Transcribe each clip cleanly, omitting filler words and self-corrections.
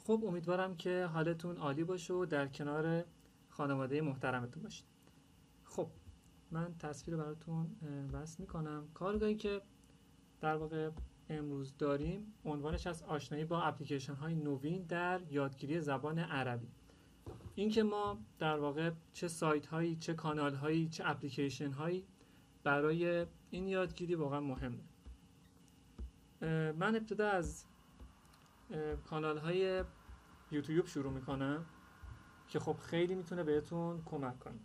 خب امیدوارم که حالتون عالی باشه و در کنار خانواده محترمتون باشید. خب من تصویر رو براتون وصل میکنم. کارگاهی که در واقع امروز داریم عنوانش از آشنایی با اپلیکیشن های نوین در یادگیری زبان عربی. این که ما در واقع چه سایت هایی، چه کانال هایی، چه اپلیکیشن هایی برای این یادگیری واقعا مهمه. من ابتدا از کانال های یوتیوب شروع میکنم که خب خیلی میتونه بهتون کمک کنه.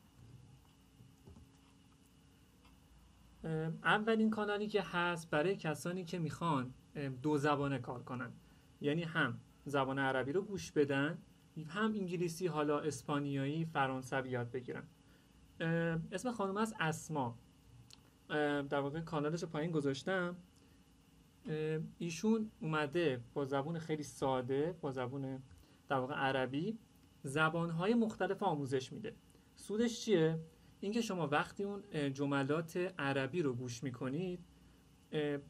اولین کانالی که هست برای کسانی که میخوان دو زبانه کار کنن، یعنی هم زبان عربی رو گوش بدن هم انگلیسی، حالا اسپانیایی، فرانسوی یاد بگیرن. اسم خانم است اسما، در واقع کانالش رو پایین گذاشتم. ایشون اومده با زبان خیلی ساده، با زبان در واقع عربی زبانهای مختلف آموزش میده. سودش چیه؟ اینکه شما وقتی اون جملات عربی رو گوش میکنید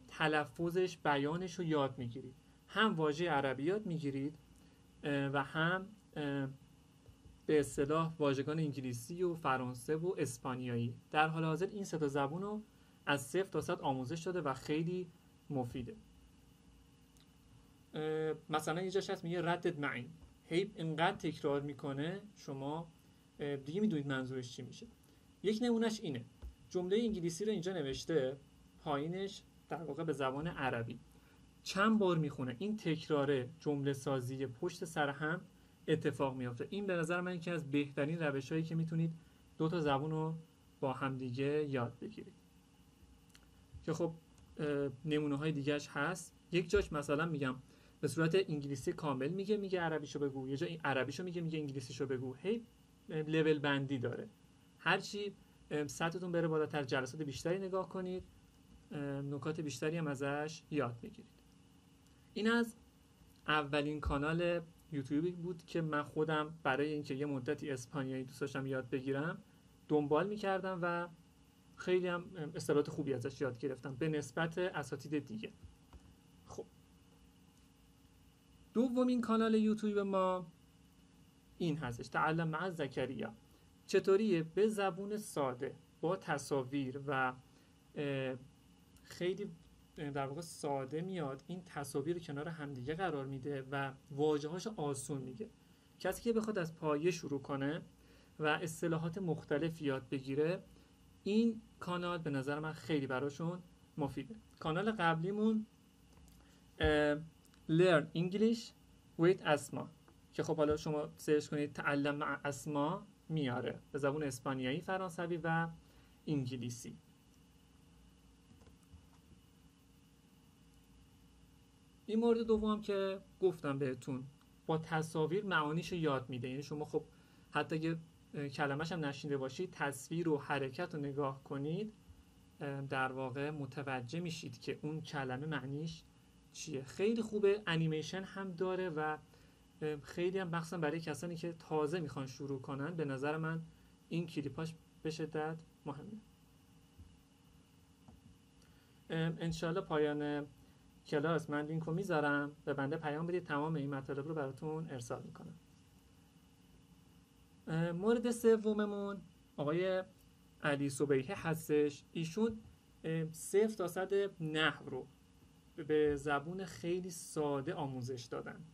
تلفظش، بیانش رو یاد میگیرید، هم واژه عربی یاد میگیرید و هم به اصطلاح واژگان انگلیسی و فرانسه و اسپانیایی. در حال حاضر این سه تا زبان رو از 0 تا 100 آموزش داده و خیلی مفیده. مثلا یه جاش هست میگه ردد معین، هی اینقدر تکرار میکنه شما دیگه میدونید منظورش چی میشه. یک نمونهش اینه، جمله انگلیسی رو اینجا نوشته، پایینش در واقع به زبان عربی چند بار میخونه. این تکراره جمله سازی پشت سر هم اتفاق میافته. این به نظر من یکی از بهترین روش‌هایی که میتونید دو تا زبان رو با همدیگه یاد بگیرید. که خب نمونه های دیگهش هست. یک جاش مثلا میگم به صورت انگلیسی کامل میگه عربیشو بگو، یه جا عربیشو میگه انگلیسیشو بگو. هی لول بندی داره. هرچی سطحتون بره بالاتر، جلسات بیشتری نگاه کنید، نکات بیشتری هم ازش یاد بگیرید. این از اولین کانال یوتیوبی بود که من خودم برای اینکه یه مدتی اسپانیایی دوست داشتم یاد بگیرم دنبال میکردم و خیلی هم اصطلاحات خوبی ازش یاد گرفتم به نسبت اساتید دیگه. خب دومین کانال یوتیوب ما این هستش، تعلم مع زکریا. چطوریه؟ به زبون ساده با تصاویر و خیلی در واقع ساده میاد، این تصاویر کنار همدیگه قرار میده و واژه‌هاش آسون میگه. کسی که بخواد از پایه شروع کنه و اصطلاحات مختلف یاد بگیره، این کانال به نظر من خیلی براشون مفیده. کانال قبلیمون Learn English with اسما که خب حالا شما سرچ کنید تعلم مع اسما میاره به زبان اسپانیایی، فرانسوی و انگلیسی. این مورد دوم که گفتم بهتون، با تصاویر معانیشو یاد میده. یعنی شما خب حتی اگه کلمه‌ش هم نشنیده باشید، تصویر و حرکت رو نگاه کنید، در واقع متوجه میشید که اون کلمه معنیش چیه. خیلی خوبه. انیمیشن هم داره و خیلی هم مخصوصا برای کسانی که تازه میخوان شروع کنن به نظر من این کلیپاش به شدت مهمه. انشالله پایان کلاس من لینک رو میذارم، به بنده پیام بدید، تمام این مطالب رو براتون ارسال میکنم. مورد سوممون آقای علی صبیحی هستش. ایشون 0 تا 100 نحو رو به زبون خیلی ساده آموزش دادن.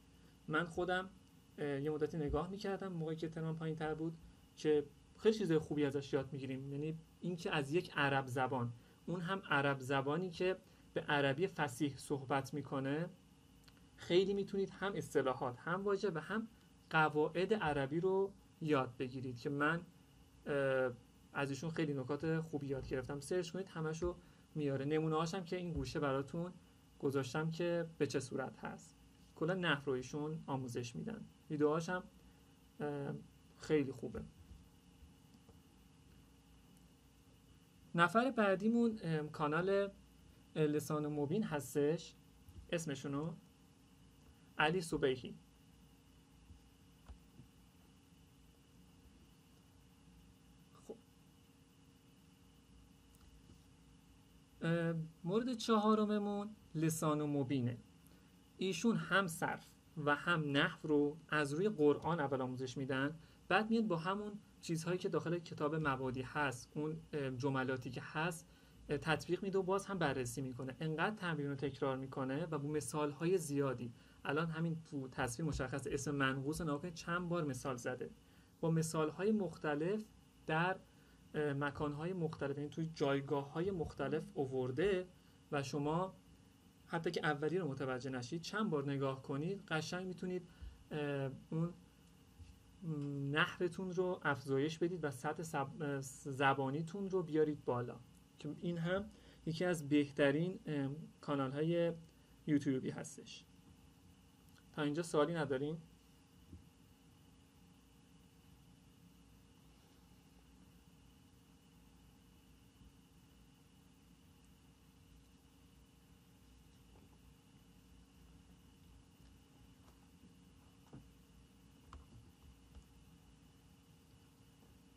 من خودم یه مدتی نگاه میکردم موقعی که ترم پایین تر بود که خیلی چیز خوبی ازش یاد میگیریم. یعنی اینکه از یک عرب زبان، اون هم عرب زبانی که به عربی فصیح صحبت میکنه، خیلی میتونید هم اصطلاحات، هم واژه و هم قواعد عربی رو یاد بگیرید که من از ایشون خیلی نکات خوبی یاد گرفتم. سرچ کنید همشو میاره. نمونه هاشم که این گوشه براتون گذاشتم که به چه صورت هست. کلا نحو رو ایشون آموزش میدن. ویدیوهاش هم خیلی خوبه. نفر بعدیمون کانال لسان مبین هستش. اسمشونو علی صبیحی. خب مورد چهارممون لسان مبینه. ایشون هم صرف و هم نحو رو از روی قرآن اول آموزش میدن، بعد میاد با همون چیزهایی که داخل کتاب مبادی هست، اون جملاتی که هست تطبیق میده و باز هم بررسی میکنه. انقدر تمرین رو تکرار میکنه و با مثالهای زیادی، الان همین تو تصویر مشخص اسم منقوص ناکنه چند بار مثال زده، با مثالهای مختلف در مکانهای مختلف، یعنی توی جایگاههای مختلف آورده و شما حتی که اولی رو متوجه نشید چند بار نگاه کنید قشنگ میتونید اون نحوتون رو افزایش بدید و سطح زبانیتون رو بیارید بالا، که این هم یکی از بهترین کانال های یوتیوبی هستش. تا اینجا سوالی ندارین؟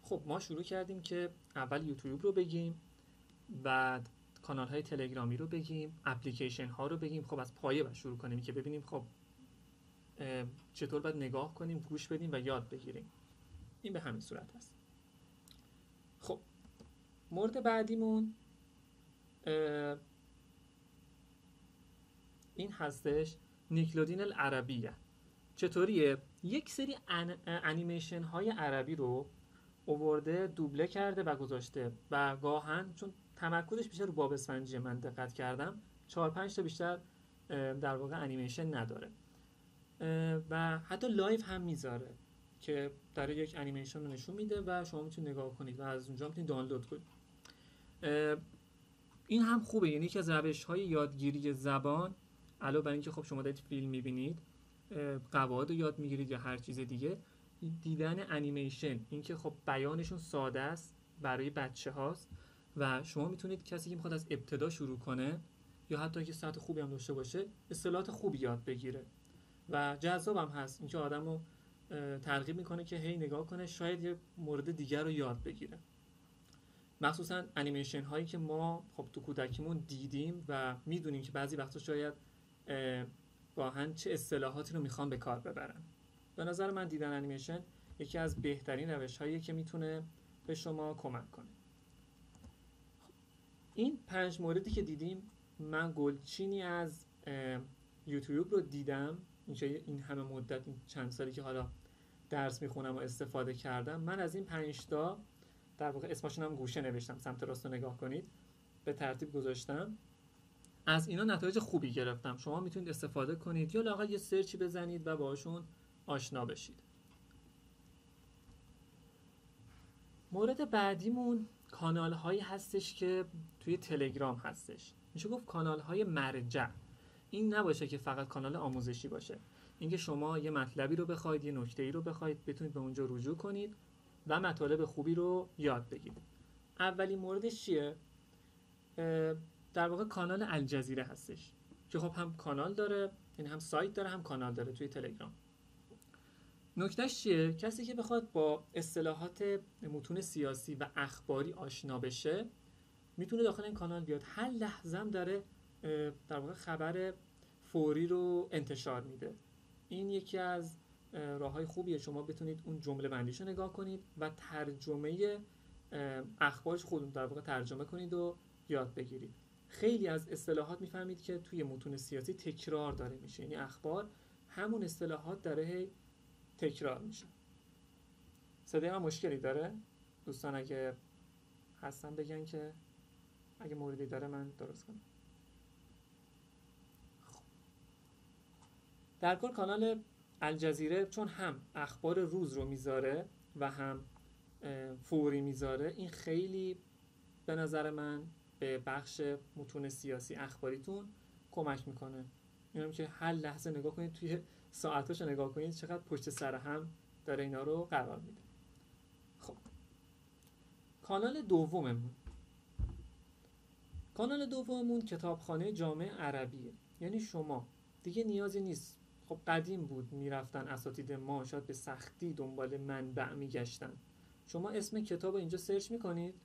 خب ما شروع کردیم که اول یوتیوب رو بگیم، بعد کانال های تلگرامی رو بگیم، اپلیکیشن ها رو بگیم. خب از پایه باید شروع کنیم که ببینیم خب چطور باید نگاه کنیم، گوش بدیم و یاد بگیریم. این به همین صورت هست. خب مورد بعدیمون این هستش نیکلودین العربیه. چطوریه؟ یک سری انیمیشن های عربی رو اوورده دوبله کرده و گذاشته و گاهن چون تمرکزش بیشتر رو باب اسفنجی من دقت کردم 4-5 تا بیشتر در واقع انیمیشن نداره و حتی لایو هم میذاره که در یک انیمیشن رو نشون میده و شما میتونید نگاه کنید و از اونجا میتونید دانلود کنید. این هم خوبه، یعنی یکی از روش‌های یادگیری زبان علاوه بر اینکه خب شما دارید فیلم میبینید، قواعد رو یاد میگیرید یا هر چیز دیگه، دیدن انیمیشن، اینکه خب بیانشون ساده است، برای بچه هاست و شما میتونید کسی که میخواد از ابتدا شروع کنه یا حتی که سطح خوبی هم داشته باشه اصطلاحات خوبی یاد بگیره و جذاب هم هست. اینکه آدمو ترغیب میکنه که هی نگاه کنه شاید یه مورد دیگر رو یاد بگیره. مخصوصا انیمیشن هایی که ما خب تو کودکیمون دیدیم و میدونیم که بعضی وقتا شاید گاهن چه اصطلاحاتی رو میخوان به کار ببرن. به نظر من دیدن انیمیشن یکی از بهترین روش هاییه که میتونه به شما کمک کنه. این 5 موردی که دیدیم، من گلچینی از یوتیوب رو دیدم. این همه مدت، این چند سالی که حالا درس میخونم و استفاده کردم، من از این 5 تا در واقع اسمشون هم گوشه نوشتم، سمت راست رو نگاه کنید، به ترتیب گذاشتم. از اینا نتایج خوبی گرفتم. شما میتونید استفاده کنید یا لااقل یه سرچی بزنید و باشون آشنا بشید. مورد بعدیمون کانال هایی هستش که توی تلگرام هستش، میشه گفت کانال های مرجع. این نباشه که فقط کانال آموزشی باشه، اینکه شما یه مطلبی رو بخواید، یه نکته‌ای رو بخواید، بتونید به اونجا رجوع کنید و مطالب خوبی رو یاد بگیرید. اولین موردش چیه؟ در واقع کانال الجزیره هستش که خب هم کانال داره، یعنی هم سایت داره هم کانال داره توی تلگرام. نکتهش چیه؟ کسی که بخواد با اصطلاحات متون سیاسی و اخباری آشنا بشه میتونه داخل این کانال بیاد. هر لحظه هم داره در واقع خبر فوری رو انتشار میده. این یکی از راههای خوبیه شما بتونید اون جمله بندیشو نگاه کنید و ترجمه اخبارش خودتون در واقع ترجمه کنید و یاد بگیرید. خیلی از اصطلاحات میفهمید که توی متون سیاسی تکرار داره میشه، یعنی اخبار همون اصطلاحات داره تکرار میشه. صدای من مشکلی داره؟ دوستان اگه هستن بگن که اگه موردی داره من درست کنم. در کل کانال الجزیره چون هم اخبار روز رو میذاره و هم فوری میذاره، این خیلی به نظر من به بخش متون سیاسی اخباریتون کمک میکنه. اینم که هر لحظه نگاه کنید، توی ساعتاشو نگاه کنید چقدر پشت سر هم داره اینا رو قرار میده. خب کانال دوممون کتابخانه جامع عربیه. یعنی شما دیگه نیازی نیست، خب قدیم بود میرفتن اساتید ما شاید به سختی دنبال منبع میگشتن، شما اسم کتاب اینجا سرچ میکنید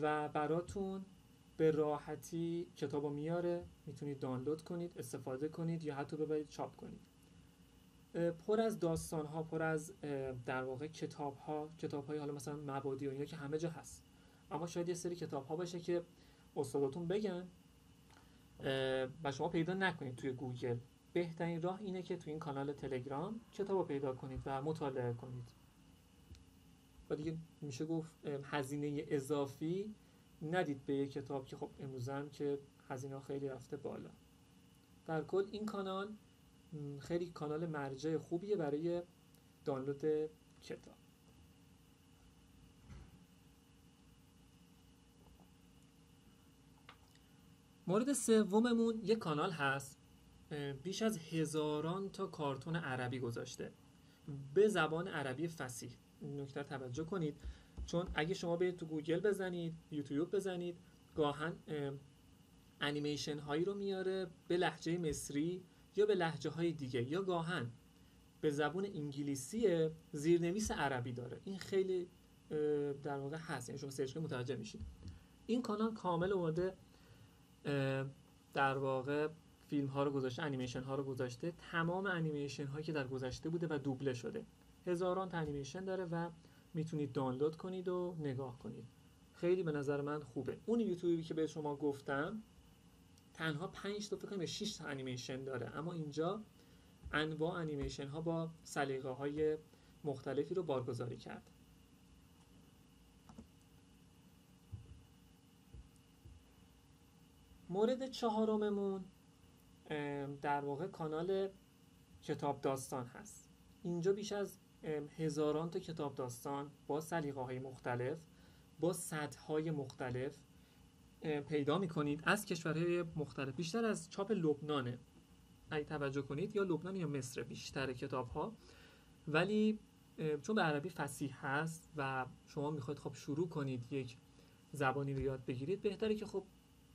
و براتون به راحتی کتابو میاره، میتونید دانلود کنید، استفاده کنید یا حتی ببرید چاپ کنید. پر از داستان ها، پر از در واقع کتاب های حالا مثلا مبادی و اینا که همه جا هست، اما شاید یه سری کتاب ها باشه که استاداتون بگن و شما پیدا نکنید توی گوگل. بهترین راه اینه که توی این کانال تلگرام کتاب رو پیدا کنید و مطالعه کنید و دیگه میشه گفت هزینه اضافی ندید به یک کتاب که خب امروزه هم که هزینه خیلی رفته بالا. در کل این کانال خیلی کانال مرجع خوبیه برای دانلود کتاب. مورد سوممون یک کانال هست بیش از 1000 تا کارتون عربی گذاشته به زبان عربی فصیح. این نکته توجه کنید، چون اگه شما برید تو گوگل بزنید، یوتیوب بزنید، گاهن انیمیشن هایی رو میاره به لهجه مصری یا به لهجه های دیگه، یا گاهن به زبان انگلیسی زیرنویس عربی داره. این خیلی در واقع هست، یعنی شما سرچ کنید متوجه میشید. این کانال کامل اومده در واقع فیلم ها رو گذاشته، انیمیشن ها رو گذاشته، تمام انیمیشن هایی که در گذشته بوده و دوبله شده. 1000 تا انیمیشن داره و میتونید دانلود کنید و نگاه کنید. خیلی به نظر من خوبه. اون یوتیوبی که به شما گفتم تنها 5 تا فکر کنم 6 تا انیمیشن داره، اما اینجا انواع انیمیشن ها با سلیقه های مختلفی رو بارگذاری کرد. مورد چهارممون در واقع کانال کتاب داستان هست. اینجا بیش از 1000 تا کتاب داستان با سلیقه های مختلف، با سطح های مختلف پیدا میکنید از کشورهای مختلف. بیشتر از چاپ لبنانه اگه توجه کنید، یا لبنان یا مصر بیشتر کتاب ها، ولی چون به عربی فصیح هست و شما میخواید خب شروع کنید یک زبانی رو یاد بگیرید، بهتره که خب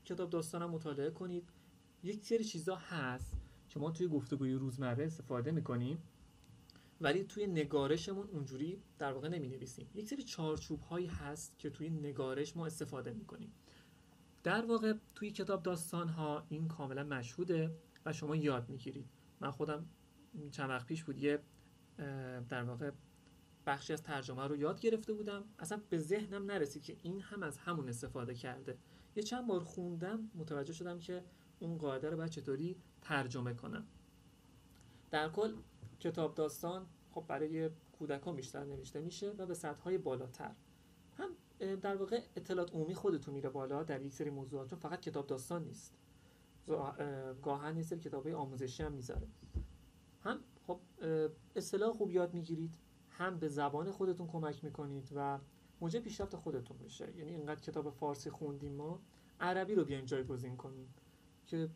کتاب داستان هم مطالعه کنید. یک سری چیزا هست که ما توی گفتگوی روزمره استفاده میکنیم ولی توی نگارشمون اونجوری در واقع نمینویسیم. یک سری چارچوب هایی هست که توی نگارش ما استفاده میکنیم. در واقع توی کتاب داستان ها این کاملا مشهوده و شما یاد میگیرید. من خودم چند وقت پیش بود یه در واقع بخشی از ترجمه رو یاد گرفته بودم، اصلا به ذهنم نرسید که این هم از همون استفاده کرده. یه چند بار خوندم متوجه شدم که اون قاعده رو باید چطوری ترجمه کنم. در کل کتاب داستان خب برای کودکان بیشتر نوشته میشه و به سطح‌های بالاتر هم در واقع اطلاعات عمومی خودتون میره بالا در یک سری موضوعات، چون فقط کتاب داستان نیست، گاهن یه سری کتابای آموزشی هم میذاره. هم خب اصطلاح خوب یاد میگیرید، هم به زبان خودتون کمک میکنید و موجب پیشرفت خودتون بشه. یعنی اینقدر کتاب فارسی خوندیم ما، عربی رو بیاین جایگزین کنیم که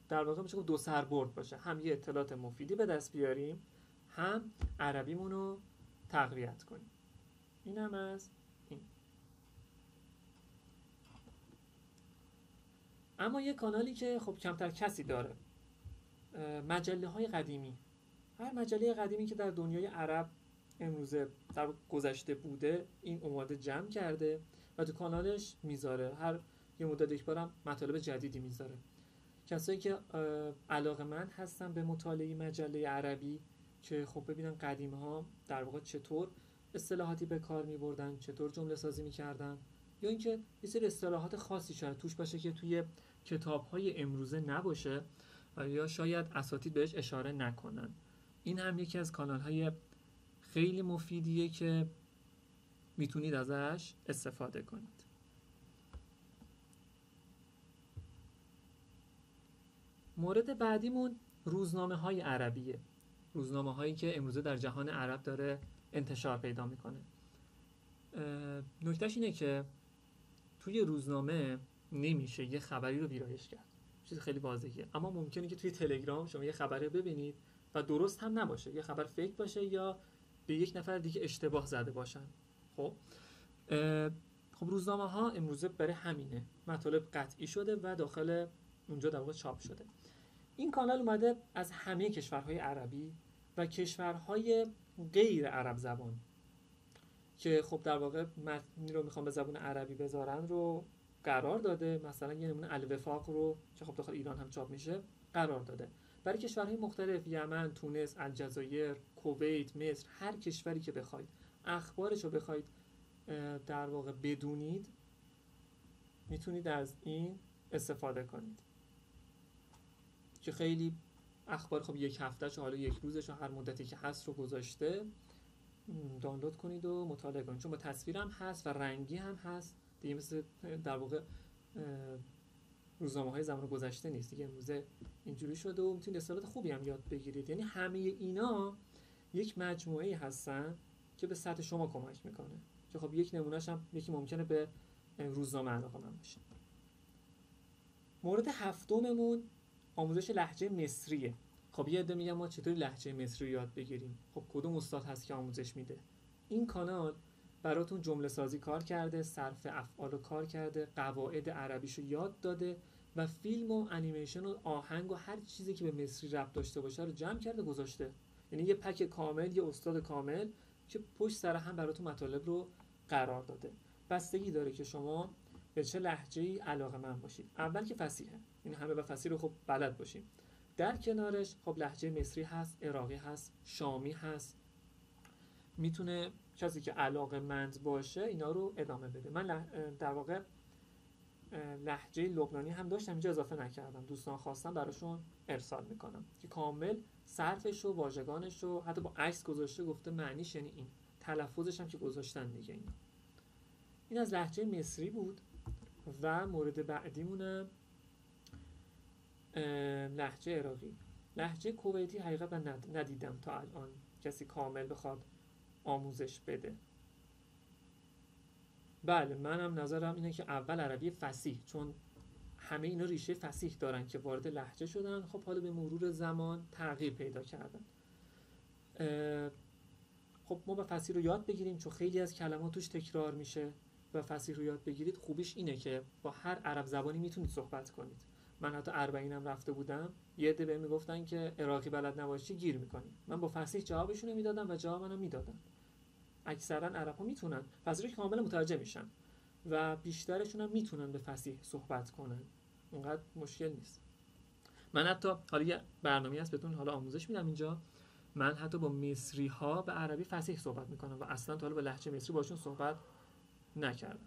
در واقع میشه دو سربرد باشه، هم یه اطلاعات مفیدی به دست بیاریم، هم عربیمون رو تقویت کنیم. این هم از این. اما یه کانالی که خب کمتر کسی داره، مجله های قدیمی. هر مجله قدیمی که در دنیای عرب امروزه در گذشته بوده این اومده جمع کرده و تو کانالش میذاره. هر یه مدت یک بارم مطالب جدیدی میذاره. کسایی که علاقه‌مند هستن به مطالعه مجله عربی که خب ببینن قدیم ها در واقع چطور اصطلاحاتی به کار میبردن، چطور جمله سازی میکردن، یا اینکه یه سری اصطلاحات خاصی شاید توش باشه که توی کتاب‌های امروزه نباشه یا شاید اساتید بهش اشاره نکنن. این هم یکی از کانال‌های خیلی مفیدیه که میتونید ازش استفاده کنید. مورد بعدیمون روزنامه‌های عربیه. روزنامه‌هایی که امروزه در جهان عرب داره انتشار پیدا میکنه. نکتهش اینه که توی روزنامه نمیشه یه خبری رو ویرایش کرد، چیز خیلی واضحه، اما ممکنه که توی تلگرام شما یه خبری ببینید و درست هم نباشه، یه خبر فیک باشه یا به یک نفر دیگه اشتباه زده باشن. خب روزنامه ها امروزه برای همینه، مطالب قطعی شده و داخل اونجا در واقع چاپ شده. این کانال اومده از همه کشورهای عربی و کشورهای غیر عرب زبان که خب در واقع متنی رو میخوام به زبان عربی بذارن رو قرار داده. مثلا یه نمونه الوفاق رو که خب داخل ایران هم چاپ میشه قرار داده. برای کشورهای مختلف، یمن، تونس، الجزایر، کویت، مصر، هر کشوری که بخواید اخبارش رو بخواید در واقع بدونید، میتونید از این استفاده کنید که خیلی اخبار خب یک هفتهش و حالا یک روزش و هر مدتی که هست رو گذاشته، دانلود کنید و مطالعه کنید، چون با تصویر هم هست و رنگی هم هست دیگه، مثل در واقع روزنامه‌های زمان گذشته نیست دیگه، امروزه اینجوری شده و میتونید اصطلاحات خوبی هم یاد بگیرید. یعنی همه اینا یک مجموعه‌ای هستن که به سطح شما کمک میکنه، که خب یک نمونهش هم یکی ممکنه به روزنامه علاقه‌مند باشه. مورد هفتممون آموزش لهجه مصریه. خب یه عده میگن ما چطوری لهجه مصری رو یاد بگیریم؟ خب کدوم استاد هست که آموزش میده؟ این کانال براتون جمله سازی کار کرده، صرف افعال رو کار کرده، قواعد عربیش رو یاد داده و فیلم و انیمیشن و آهنگ و هر چیزی که به مصری ربط داشته باشه رو جمع کرده گذاشته. یعنی یه پک کامل، یه استاد کامل که پشت سر هم براتون مطالب رو قرار داده. بستگی داره که شما به چه لهجه‌ای علاقه‌مند باشید. اول که فصیحه، این همه و فصیح رو خب بلد باشیم. در کنارش خب لهجه مصری هست، عراقی هست، شامی هست. میتونه کسی که علاقه‌مند باشه اینا رو ادامه بده. من در واقع لهجه لبنانی هم داشتم، اینجا اضافه نکردم، دوستان خواستم براشون ارسال میکنم که کامل صرفش و واژگانش رو حتی با عکس گذاشته، گفته معنیش یعنی این، تلفظش هم که گذاشتن دیگه. این از لهجه مصری بود. و مورد بعدیمونم لهجه عراقی. لهجه کویتی حقیقتا ندیدم تا الان کسی کامل بخواد آموزش بده. بله منم نظرم اینه که اول عربی فصیح، چون همه اینا ریشه فصیح دارن که وارد لهجه شدن، خب حالا به مرور زمان تغییر پیدا کردن. خب ما با فصیح رو یاد بگیریم چون خیلی از کلمات توش تکرار میشه و فصیح رو یاد بگیرید. خوبیش اینه که با هر عرب زبانی میتونید صحبت کنید. من حتی اربعینم رفته بودم، یه عده بهم میگفتن که عراقی بلد نباشی گیر میکنی، من با فصیح جوابشون میدادم و جواب منو میدادن. اکثرا عرب‌ها میتونن فصیح رو کاملا متوجه میشن و بیشترشون هم میتونن به فصیح صحبت کنن، اونقدر مشکل نیست. من حتی حالا یه برنامه‌ای هست بهتون حالا آموزش میدم اینجا، من حتی با مصری ها به عربی فصیح صحبت میکنم و اصلا تا حالا با لهجه مصری باشون صحبت نکردم.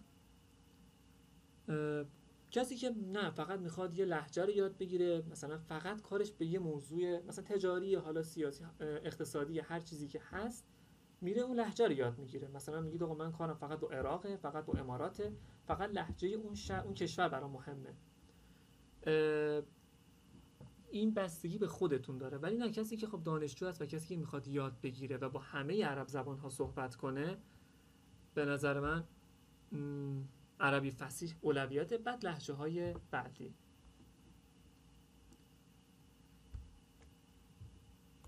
کسی که نه فقط میخواد یه لهجه رو یاد بگیره، مثلا فقط کارش به یه موضوع مثلا تجاری، حالا سیاسی، اقتصادی، هر چیزی که هست میره اون لهجه رو یاد میگیره. مثلا میگید آقا من کارم فقط با عراقه، فقط با اماراته، فقط لهجه اون کشور برام مهمه. این بستگی به خودتون داره. ولی نه، کسی که خب دانشجو است و کسی که میخواد یاد بگیره و با همه عرب زبان ها صحبت کنه، به نظر من عربی فصیح اولویت، بعد لهجه های بعدی.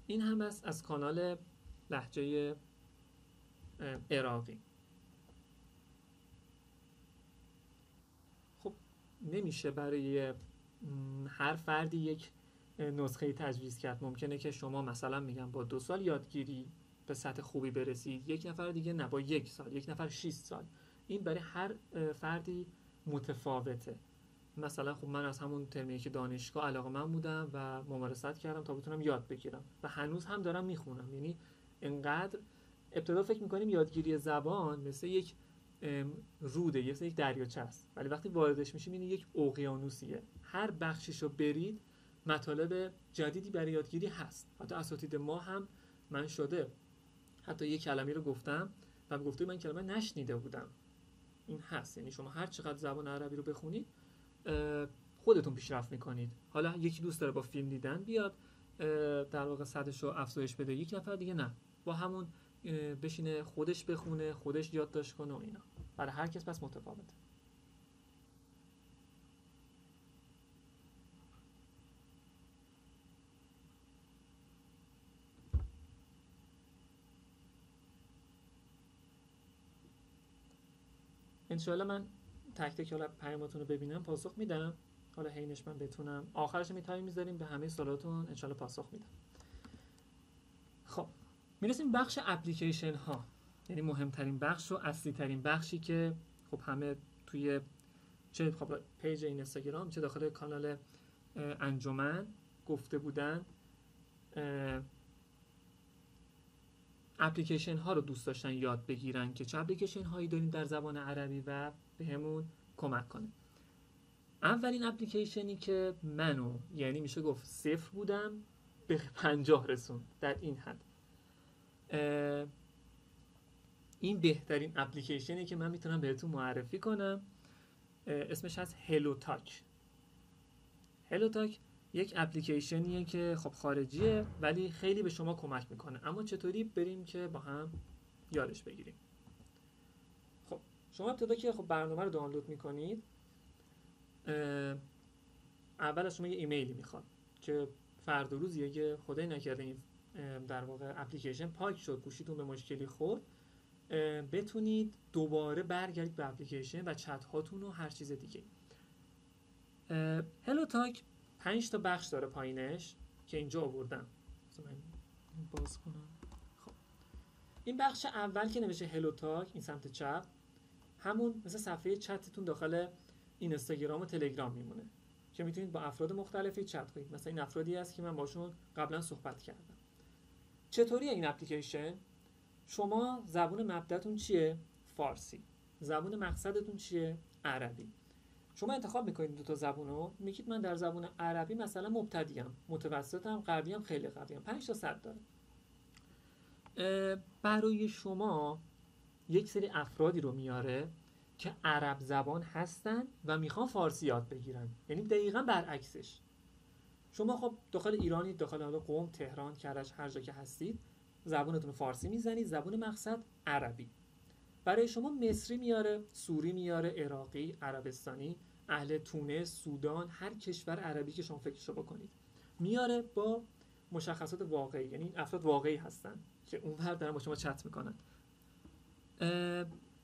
این هم است از کانال لهجه عراقی. خب نمیشه برای هر فردی یک نسخه تجویز کرد. ممکنه که شما مثلا میگم با 2 سال یادگیری به سطح خوبی برسید، یک نفر دیگه نه با 1 سال، یک نفر 6 سال. این برای هر فردی متفاوته. مثلا خب من از همون ترمی که دانشگاه علاقه‌مند بودم و ممارست کردم تا بتونم یاد بگیرم و هنوز هم دارم میخونم. یعنی انقدر ابتدا فکر میکنیم یادگیری زبان مثل یک روده، مثل یک دریاچه است، ولی وقتی واردش میشیم این یک اقیانوسیه. هر بخشیشو برید مطالب جدیدی برای یادگیری هست. حتی اساتید ما هم من شده حتی یک کلمه رو گفتم و گفته من کلمه نشنیده بودم. این هست. یعنی شما هر چقدر زبان عربی رو بخونید خودتون پیشرفت میکنید. حالا یکی دوست داره با فیلم دیدن بیاد در واقع صدش رو افزایش بده، یک نفر دیگه نه، با همون بشینه خودش بخونه، خودش یادداشت کنه و اینا. برای هر کس پس متفاوته. انشاءالله من تک تک حالا پیاماتون رو ببینم پاسخ میدم. حالا حینش من بتونم آخرش می تایم میذاریم به همه سوالاتون انشاءالله پاسخ میدم. خب میرسیم بخش اپلیکیشن ها، یعنی مهمترین بخش و اصلی ترین بخشی که خب همه توی چه خب پیج اینستاگرام چه داخل کانال انجمن گفته بودن اپلیکیشن ها رو دوست داشتن یاد بگیرن که چه اپلیکیشن هایی داریم در زبان عربی و بهمون کمک کنه. اولین اپلیکیشنی که منو، یعنی میشه گفت صفر بودم به 50 رسون در این حد، این بهترین اپلیکیشنی که من میتونم بهتون معرفی کنم. اسمش هست هلو تاک. هلو تاک یک اپلیکیشنیه که خب خارجیه ولی خیلی به شما کمک میکنه. اما چطوری؟ بریم که با هم یادش بگیریم. خب شما ابتدا که خب برنامه رو دانلود میکنید، اول از شما یه ایمیلی میخواد که فردا روز یه خدای نکرده این در واقع اپلیکیشن پاک شد، گوشیتون به مشکلی خورد، بتونید دوباره برگردید به اپلیکیشن و چت هاتون و هر چیز دیگه. هلو تاک 5 تا بخش داره پایینش که اینجا آوردم. من باز کنم. خب این بخش اول که نوشته هلو تاک، این سمت چپ، همون مثل صفحه چتتون داخل اینستاگرام و تلگرام میمونه که میتونید با افراد مختلفی چت کنید. مثلا این افرادی هست که من باشون قبلا صحبت کردم. چطوری این اپلیکیشن؟ شما زبون مبدأتون چیه؟ فارسی. زبون مقصدتون چیه؟ عربی. شما انتخاب میکنید دو تا زبونو، میگید من در زبون عربی مثلا مبتدیم، متوسطم، قویم، خیلی قویم، 5 تا 100 داره. برای شما یک سری افرادی رو میاره که عرب زبان هستن و میخوان فارسی یاد بگیرن، یعنی دقیقاً برعکسش. شما خب داخل ایرانی، داخل حالا قم، تهران، کرج، هر جا که هستید، زبونتون فارسی میزنید، زبون مقصد عربی. برای شما مصری میاره، سوری میاره، عراقی، عربستانی، اهل تونس، سودان، هر کشور عربی که شما فکرشو بکنید میاره با مشخصات واقعی، یعنی این افراد واقعی هستن که اونور دارن با شما چت میکنن.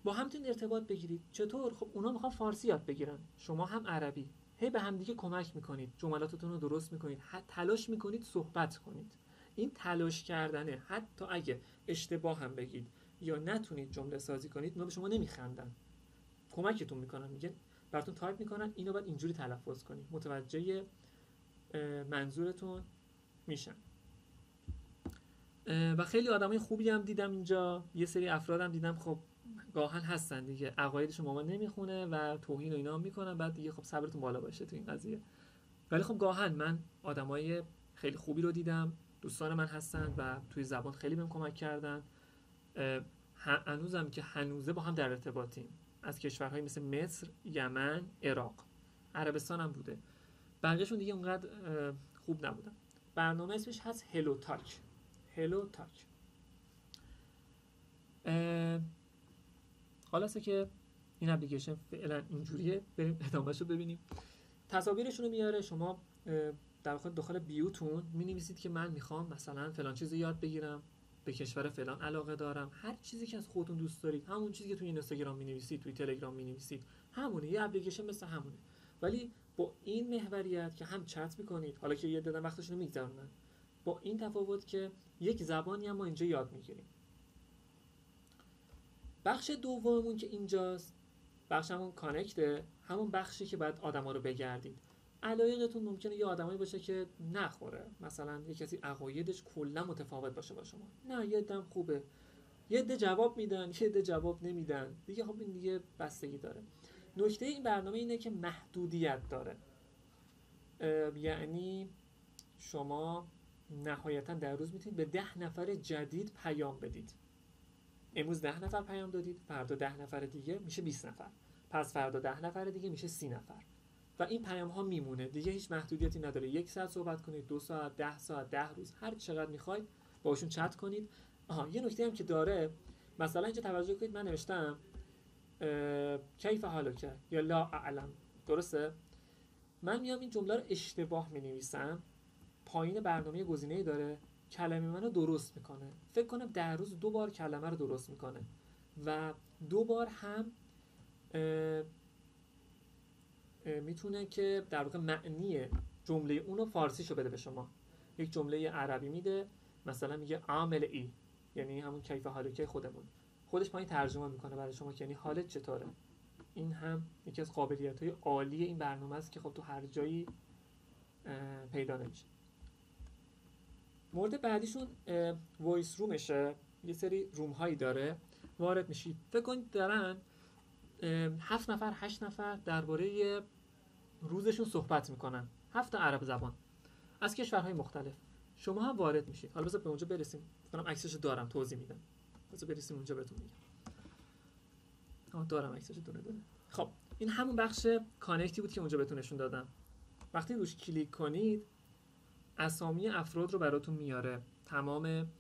با همتون ارتباط بگیرید. چطور؟ خب اونا میخوان فارسی یاد بگیرن، شما هم عربی، هی به هم دیگه کمک میکنید، جملاتتون رو درست میکنید، تلاش میکنید صحبت کنید. این تلاش کردنه، حتی اگه اشتباه هم بگید یا نتونید جمله سازی کنید، اونا به شما نمیخندن، کمکتون میکنن، میگن براتون تایپ میکنن اینو باید اینجوری تلفظ کنید، متوجه منظورتون میشن. و خیلی آدمای خوبی هم دیدم اینجا، یه سری افرادم دیدم خب گاهن هستن دیگه عقایدشون با ما نمیخونه و توهین و اینا میکنن، بعد دیگه خب صبرتون بالا باشه تو این قضیه. ولی خب گاهن من آدمای خیلی خوبی رو دیدم، دوستان من هستن و توی زبان خیلی بهم کمک کردن. هنوزم که هنوزه با هم در ارتباطیم، از کشورهای مثل مصر، یمن، عراق، عربستان هم بوده. بقیه‌شون دیگه اونقدر خوب نبودن. برنامه اسمش هست هلو تاک. هلو تاک. خلاصه که این اپلیکیشن فعلا اینجوریه. بریم ادامه‌شو ببینیم. تصاویرشون رو میاره. شما در واقع داخل بیوتون می‌نویسید که من میخوام مثلا فلان چیزو یاد بگیرم، به کشور فلان علاقه دارم، هر چیزی که از خودتون دوست دارید، همون چیزی که توی اینستاگرام می‌نویسید، توی تلگرام می‌نویسید، همونه. یه اپلیکیشن مثل همونه، ولی با این محوریت که هم چت می‌کنید، حالا که یه دادن وقتشون رو می‌گذرونن، با این تفاوت که یک زبانی هم ما اینجا یاد می‌گیریم. بخش دوممون که اینجاست، بخش همون کانکته، همون بخشی که بعد آدما رو بگردید. علایقتون ممکنه یه آدمایی باشه که نخوره، مثلا یه کسی عقایدش کلا متفاوت باشه با شما، نه یه دم خوبه، یه عده جواب میدن، یه عده جواب نمیدن دیگه. خب این دیگه بستگی داره. نکته این برنامه اینه که محدودیت داره، یعنی شما نهایتا در روز میتونید به 10 نفر جدید پیام بدید. امروز 10 نفر پیام دادید، فردا 10 نفر دیگه میشه 20 نفر، پس فردا 10 نفر دیگه میشه 30 نفر و این پیام ها میمونه دیگه، هیچ محدودیتی نداره. 1 ساعت صحبت کنید، 2 ساعت، 10 ساعت، 10 روز، هر چقدر میخواید باشون چت کنید. یه نکته هم که داره، مثلا اینجا توجه کنید، من نوشتم کیف حالک یا لا اعلم، درسته؟ من میام این جمله رو اشتباه مینویسم، پایین برنامه گزینه‌ای داره کلمه منو درست میکنه. فکر کنم در روز 2 بار کلمه رو درست میکنه و 2 بار هم میتونه که در واقع معنی جمله اونو فارسیشو بده به شما. یک جمله عربی میده، مثلا میگه عامل ای، یعنی همون کیف حالک خودمون، خودش پایین ترجمه میکنه برای شما که یعنی حالت چطوره. این هم یکی از قابلیت‌های عالی این برنامه است که خب تو هر جایی پیدا نمیشه. مورد بعدیشون وایس رومشه. یه سری روم هایی داره، وارد میشید، فکر کنید دارن 7 نفر 8 نفر درباره روزشون صحبت میکنن، 7 عرب زبان از کشورهای مختلف. شما هم وارد میشید. حالا بذار به اونجا برسیم، فکر کنم عکسش دارم توضیح میدم. بذار برسیم اونجا بهتون میگم. دارم عکسش دونه. خب این همون بخش کانکتی بود که اونجا بهتون نشون دادم. وقتی روش کلیک کنید اسامی افراد رو براتون میاره، تمام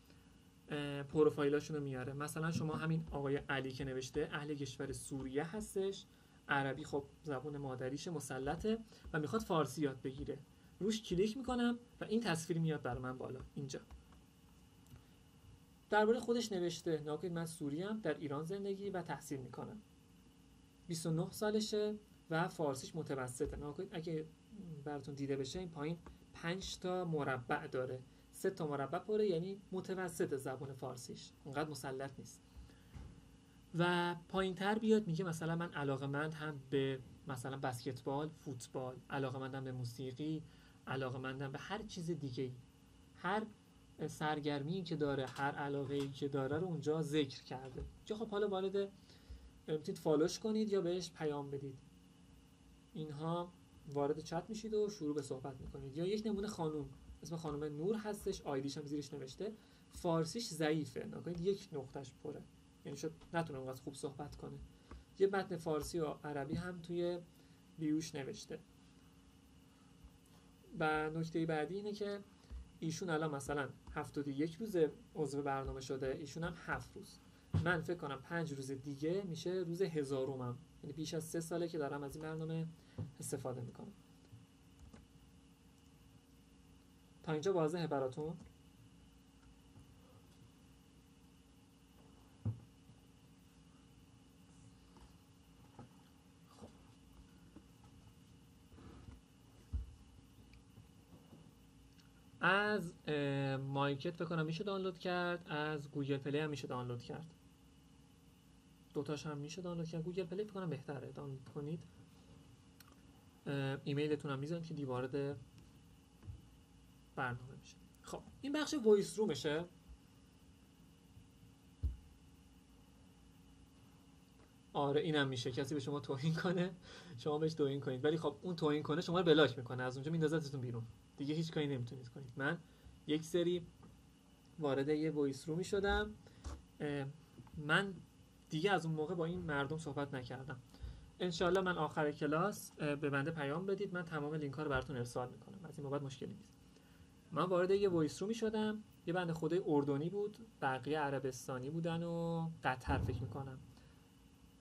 پروفایلاشون رو میاره. مثلا شما همین آقای علی که نوشته اهل کشور سوریه هستش، عربی خب زبان مادریشه، مسلطه و میخواد فارسی یاد بگیره. روش کلیک میکنم و این تصویر میاد برای من بالا اینجا. درباره خودش نوشته ناگهان من سوریم، در ایران زندگی و تحصیل میکنم، 29 سالشه و فارسیش متوسطه. ناگهان اگه براتون دیده بشه این پایین 5 تا مربع داره، 3 تا مربع پره، یعنی متوسط زبان فارسیش، اونقدر مسلط نیست. و پایین تر بیاد میگه مثلا من علاقه‌مند هم به مثلا بسکتبال، فوتبال، علاقه‌مندم به موسیقی، علاقه‌مندم به هر چیز دیگه‌ای، هر سرگرمی که داره، هر علاقه‌ای که داره رو اونجا ذکر کرده. که خب حالا وارد میتونید فالوش کنید یا بهش پیام بدید. اینها وارد چت میشید و شروع به صحبت میکنید. یا یک نمونه خانم، اسم خانم نور هستش، آیدیش هم زیرش نوشته، فارسیش ضعیفه، نکنید یک نقطش پره، یعنی شاید نتونه اونقدر خوب صحبت کنه. یه متن فارسی و عربی هم توی بیوش نوشته. و نکته بعدی اینه که ایشون الان مثلا 71 روز عضو برنامه شده، ایشون هم 7 روز. من فکر کنم 5 روز دیگه میشه روز 1000م، یعنی بیش از 3 ساله که دارم از این برنامه استفاده میکنم. تا اینجا واضحه براتون؟ از مایکت فکر کنم میشه دانلود کرد، از گوگل پلی هم میشه دانلود کرد، دوتاش هم میشه دانلود کرد. گوگل پلی فکر کنم بهتره دانلود کنید. ایمیلتون هم میذارم که وارد برنامه میشه. خب این بخش وایس رومشه. آره اینم میشه، کسی به شما توهین کنه شما بهش توهین کنید، ولی خب اون توهین کنه شما رو بلاک میکنه، از اونجا میندازتتون بیرون، دیگه هیچ کاری نمیتونید کنید. من یک سری وارد یه وایس رومی شدم، من دیگه از اون موقع با این مردم صحبت نکردم. انشالله من آخر کلاس به بنده پیام بدید، من تمام لینک ها رو براتون ارسال میکنم، از این بابت مشکلی نیست. من وارد یه وایس رومی شدم، یه بنده خدای اردنی بود، بقیه عربستانی بودن و قطر فکر میکنم.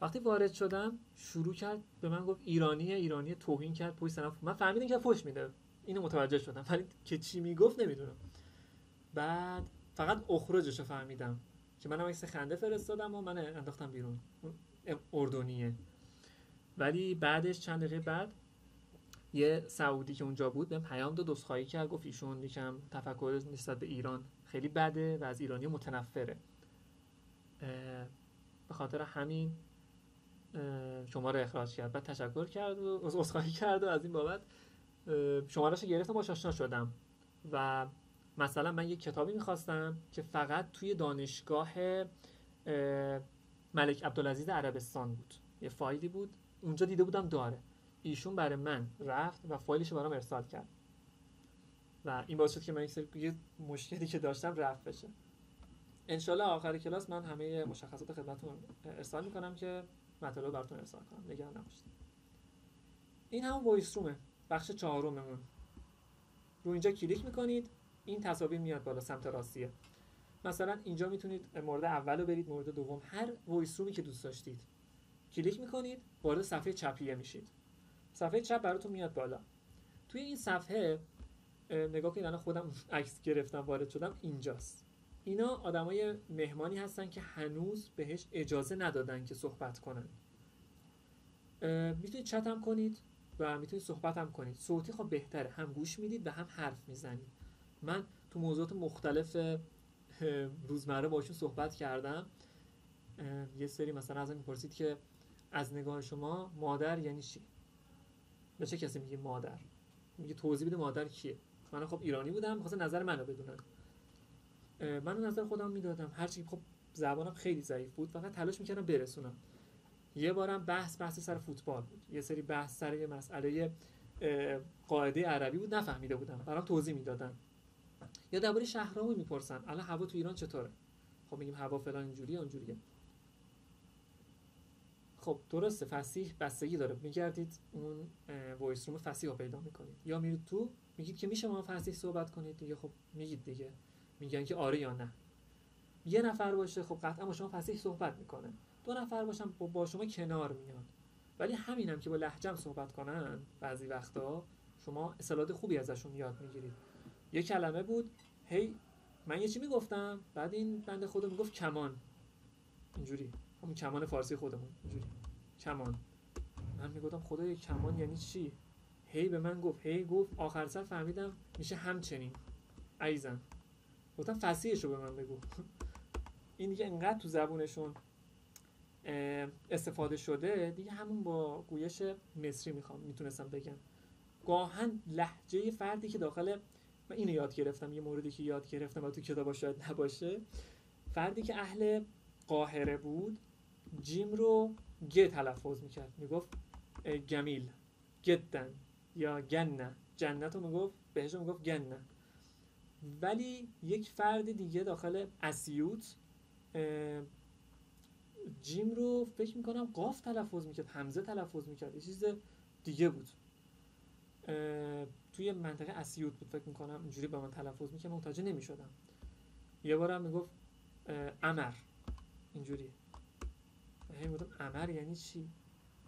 وقتی وارد شدم شروع کرد به من گفت ایرانی توهین کرد پشت سرم. من فهمیدم که فحش میده، اینو متوجه شدم، ولی که چی میگفت نمیدونم. بعد فقط اخراجشو فهمیدم که منم عکس خنده فرستادم و من انداختم بیرون، اردنیه. ولی بعدش چند دقیقه بعد یه سعودی که اونجا بود بهم پیام داد، عذرخواهی کرد، گفت ایشون یکم تفکر نسبت به ایران خیلی بده و از ایرانی متنفره، به خاطر همین شما رو اخراج کرد. بعد تشکر کرد و عذرخواهی کرد و از این بابت شماره‌اش گرفتم، باهاش آشنا شدم. و مثلا من یک کتابی می‌خواستم که فقط توی دانشگاه ملک عبدالعزیز عربستان بود، یه فایلی بود اونجا دیده بودم داره، ایشون برای من رفت و فایلش رو برام ارسال کرد و این باعث شد که من یک مشکلی که داشتم رفع بشه. انشالله آخر کلاس من همه مشخصات خدمتتون ارسال میکنم که مطالب براتون ارسال کنم، نگران نباشید. این هم وایس رومه، بخش 4ممون. رو اینجا کلیک میکنید، این تصاویر میاد بالا سمت راستیه. مثلا اینجا میتونید مورد اول رو برید، مورد دوم، هر وایس رومی که دوست داشتید کلیک میکنید، وارد صفحه چپیه میشید. صفحه چپ براتون میاد بالا. توی این صفحه نگاه کنید، الان خودم عکس گرفتم وارد شدم، اینجاست. اینا آدمای مهمانی هستن که هنوز بهش اجازه ندادن که صحبت کنن. میتونید چت هم کنید و میتونید صحبت هم کنید. صوتی خب بهتره، هم گوش میدید و هم حرف میزنید. من تو موضوعات مختلف روزمره باشون صحبت کردم. یه سری مثلا ازم میپرسید که از نگاه شما مادر یعنی چی؟ به چه کسی میگه مادر؟ میگه توضیح بده مادر کیه؟ من خب ایرانی بودم، می‌خواستم نظر منو بدونن. من نظر خودم میدادم، هرچی خب زبانم خیلی ضعیف بود، فقط تلاش میکردم برسونم. یه بارم بحث سر فوتبال بود، یه سری بحث سر یه مسئله قاعده عربی بود، نفهمیده بودم، برام توضیح میدادن. یا درباره شهرامو میپرسن الان هوا تو ایران چطوره، خب میگیم هوا فلان اینجوریه اونجوریه. خب درسته فصیح بستگی داره، میگردید اون وایس روم فصیح رو پیدا میکنید، یا میرید تو میگید که میشه ما فصیح صحبت کنید دیگه، خب میگید دیگه، میگن که آره یا نه. یه نفر باشه خب قطعا با شما فصیح صحبت میکنه، دو نفر باشن با شما کنار میان، ولی همینم که با لهجه صحبت کنن بعضی وقتا شما اصطلاحات خوبی ازشون یاد میگیرید. یه کلمه بود، هی من یه چی میگفتم، بعد این بنده خدا میگفت کمان، اینجوری همون کمان فارسی خودمون اینجوری کمان. من میگفتم خدای کمان یعنی چی؟ هی به من گفت، هی گفت، آخر سر فهمیدم میشه همچنین. ایزن گفتم فصیحشو به من بگو. این دیگه انقدر تو زبونشون استفاده شده دیگه، همون با گویش مصری میتونستم بگم. گاهن لهجه فردی که داخل، من اینو یاد گرفتم، یه موردی که یاد گرفتم و تو کتابا شاید نباشه، فردی که اهل قاهره بود جیم رو گ تلفظ میکرد، میگفت جمیل جدن یا جنه، جنت رو میگفت بهش میگفت جنه. ولی یک فرد دیگه داخل اسیوط جیم رو فکر میکنم قاف تلفظ میکرد، همزه تلفظ میکرد، یه چیز دیگه بود. توی منطقه اسیوط بود فکر میکنم، اینجوری با من تلفظ میکرد، من متوجه نمیشدم. یه بارم میگفت امر، اینجوری همین بودم امر یعنی چی،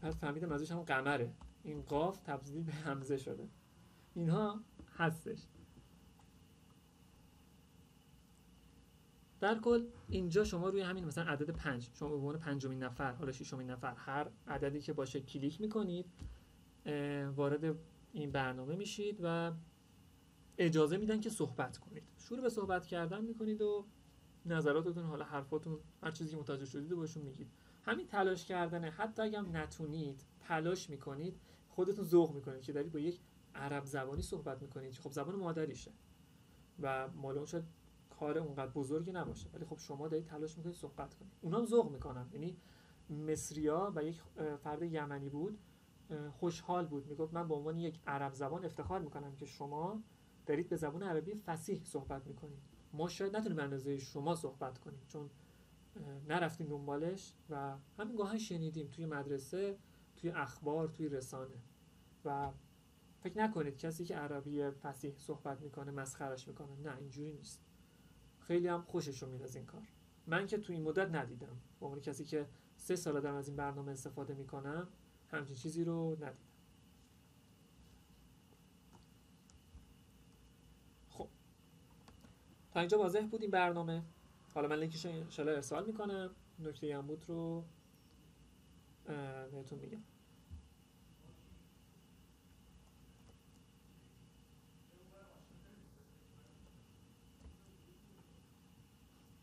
بعد فهمیدم ازش هم قمره، این قاف تبدیل به همزه شده. اینها هستش. در کل اینجا شما روی همین مثلا عدد 5 شما به عنوان پنجمین نفر، حالا ششمین نفر، هر عددی که باشه کلیک میکنید، وارد این برنامه میشید و اجازه میدن که صحبت کنید. شروع به صحبت کردن میکنید و نظراتتون، حالا حرفاتون، هر چیزی که متوجه شدید رو بهشون میگید. همین تلاش کردنه، حتی اگه هم نتونید تلاش میکنید، خودتون ذوق میکنید که دارید با یک عرب زبانی صحبت میکنید، خب زبان مادریشه و مال شاید کار اونقدر بزرگی نباشه، ولی خب شما دارید تلاش میکنید صحبت کنید، اونا هم ذوق میکنن. یعنی مصریا و یک فرد یمنی بود، خوشحال بود، میگفت من به عنوان یک عرب زبان افتخار میکنم که شما دارید به زبان عربی فصیح صحبت میکنید. ما شاید نتونیم به اندازه شما صحبت کنیم چون نرفتیم دنبالش و همین گاهن شنیدیم توی مدرسه، توی اخبار، توی رسانه. و فکر نکنید کسی که عربی فصیح صحبت میکنه مسخرش میکنه، نه اینجوری نیست. خیلی هم خوششون میاد از این کار. من که تو این مدت ندیدم، به عنوان کسی که 3 سال دارم از این برنامه استفاده میکنم، همچین چیزی رو ندیدم. خب تا اینجا واضح بود این برنامه. حالا من لینکش رو انشالله ارسال میکنم، نکته هم بود رو بهتون میگم.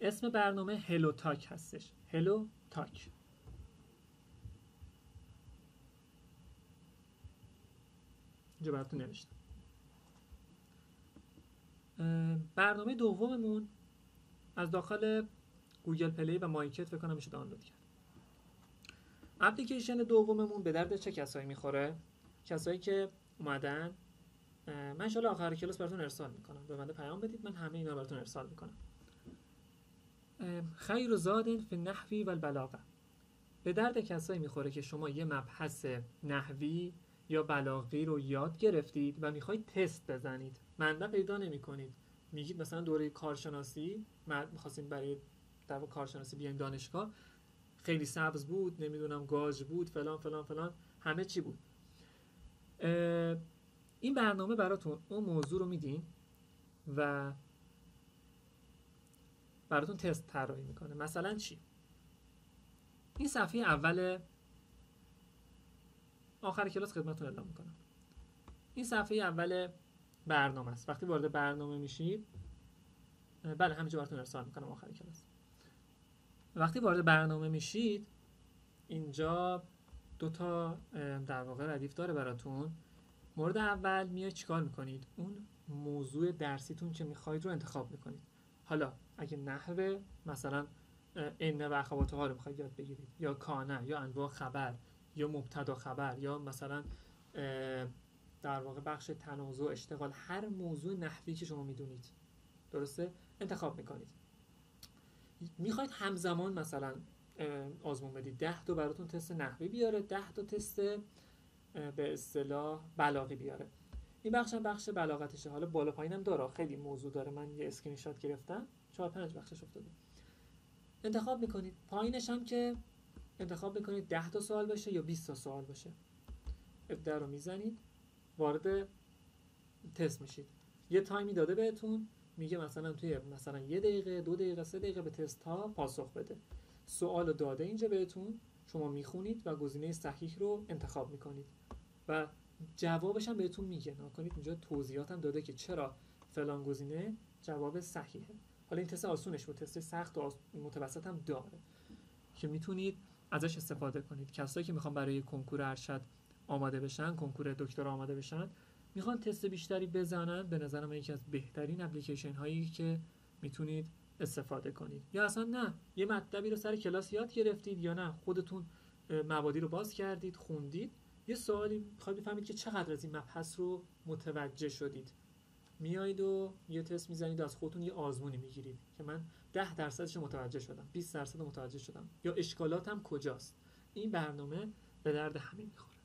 اسم برنامه هلو تاک هستش، هلو تاک. اینجا براتون نوشتم. برنامه دوممون از داخل گوگل پلی و مایکت فکر کنم میشه دانلود کرد. اپلیکیشن دوممون به درد چه کسایی میخوره؟ کسایی که اومدن، من ان شاءالله آخر کلاس براتون ارسال میکنم، به من پیام بدید، من همه اینا براتون ارسال میکنم. خیر زاد فی النحو و البلاغه، به درد کسایی میخوره که شما یه مبحث نحوی یا بلاغی رو یاد گرفتید و میخواید تست بزنید، منبع پیدا نمیکنید، میگید مثلا دوره کارشناسی میخواستیم برای در کارشناسی بیایم دانشگاه، خیلی سبز بود، نمیدونم گاج بود، فلان فلان فلان، همه چی بود. این برنامه براتون اون موضوع رو میدین و براتون تست طراحی میکنه. مثلا چی؟ این صفحه اول آخر کلاس خدمتتون اعلام میکنم. این صفحه اول برنامه است. وقتی وارد برنامه میشید، بله همینجا براتون ارسال میکنم آخر کلاس. وقتی وارد برنامه میشید، اینجا 2 تا در واقع ردیف داره براتون. مورد اول میاد چیکار میکنید؟ اون موضوع درسیتون که میخواید رو انتخاب میکنید. حالا اگه نحو مثلا ان و اخواتها رو بخواید یاد بگیرید، یا کانه، یا انواع خبر، یا مبتدا خبر، یا مثلا در واقع بخش تنازع، اشتغال، هر موضوع نحوی که شما میدونید، درسته، انتخاب میکنید. میخواید همزمان مثلا آزمون بدید، 10 تا براتون تست نحوی بیاره، 10 تا تست به اصطلاح بلاغی بیاره. این بخش هم بخش بلاغتشه. حالا بالا پایینم داره، خیلی موضوع داره، من یه اسکرین شات گرفتم 4-5 بخشش افتاده. انتخاب میکنید. پایینش هم که انتخاب میکنید 10 تا سوال باشه یا 20 تا سوال باشه. ابدا رو میزنید، وارد تست میشید. یه تایمی داده بهتون، میگه مثلا توی مثلا 1 دقیقه، 2 دقیقه، 3 دقیقه به تست ها پاسخ بده. سوال داده اینجا بهتون، شما میخونید و گزینه صحیح رو انتخاب میکنید و جوابش هم بهتون میگه. نکنید اینجا توضیحات هم داده که چرا فلان گزینه جواب صحیحه. حالا این تست آسونش بود، تست سخت و متوسط هم داره که میتونید ازش استفاده کنید. کسایی که میخوان برای کنکور ارشد آماده بشن، کنکور دکترا آماده بشن، میخوان تست بیشتری بزنن، به نظرم یکی از بهترین اپلیکیشن هایی که میتونید استفاده کنید. یا اصلا نه، یه مطلبی رو سر کلاس یاد گرفتید، یا نه خودتون مبادی رو باز کردید، خوندید، یه سوالی میخواید بفهمید که چقدر از این مبحث رو متوجه شدید، میایید و یه تست میزنید و از خودتون یه آزمونی میگیرید که من 10% متوجه شدم، 20% متوجه شدم، یا اشکالاتم کجاست. این برنامه به درد همین میخوره.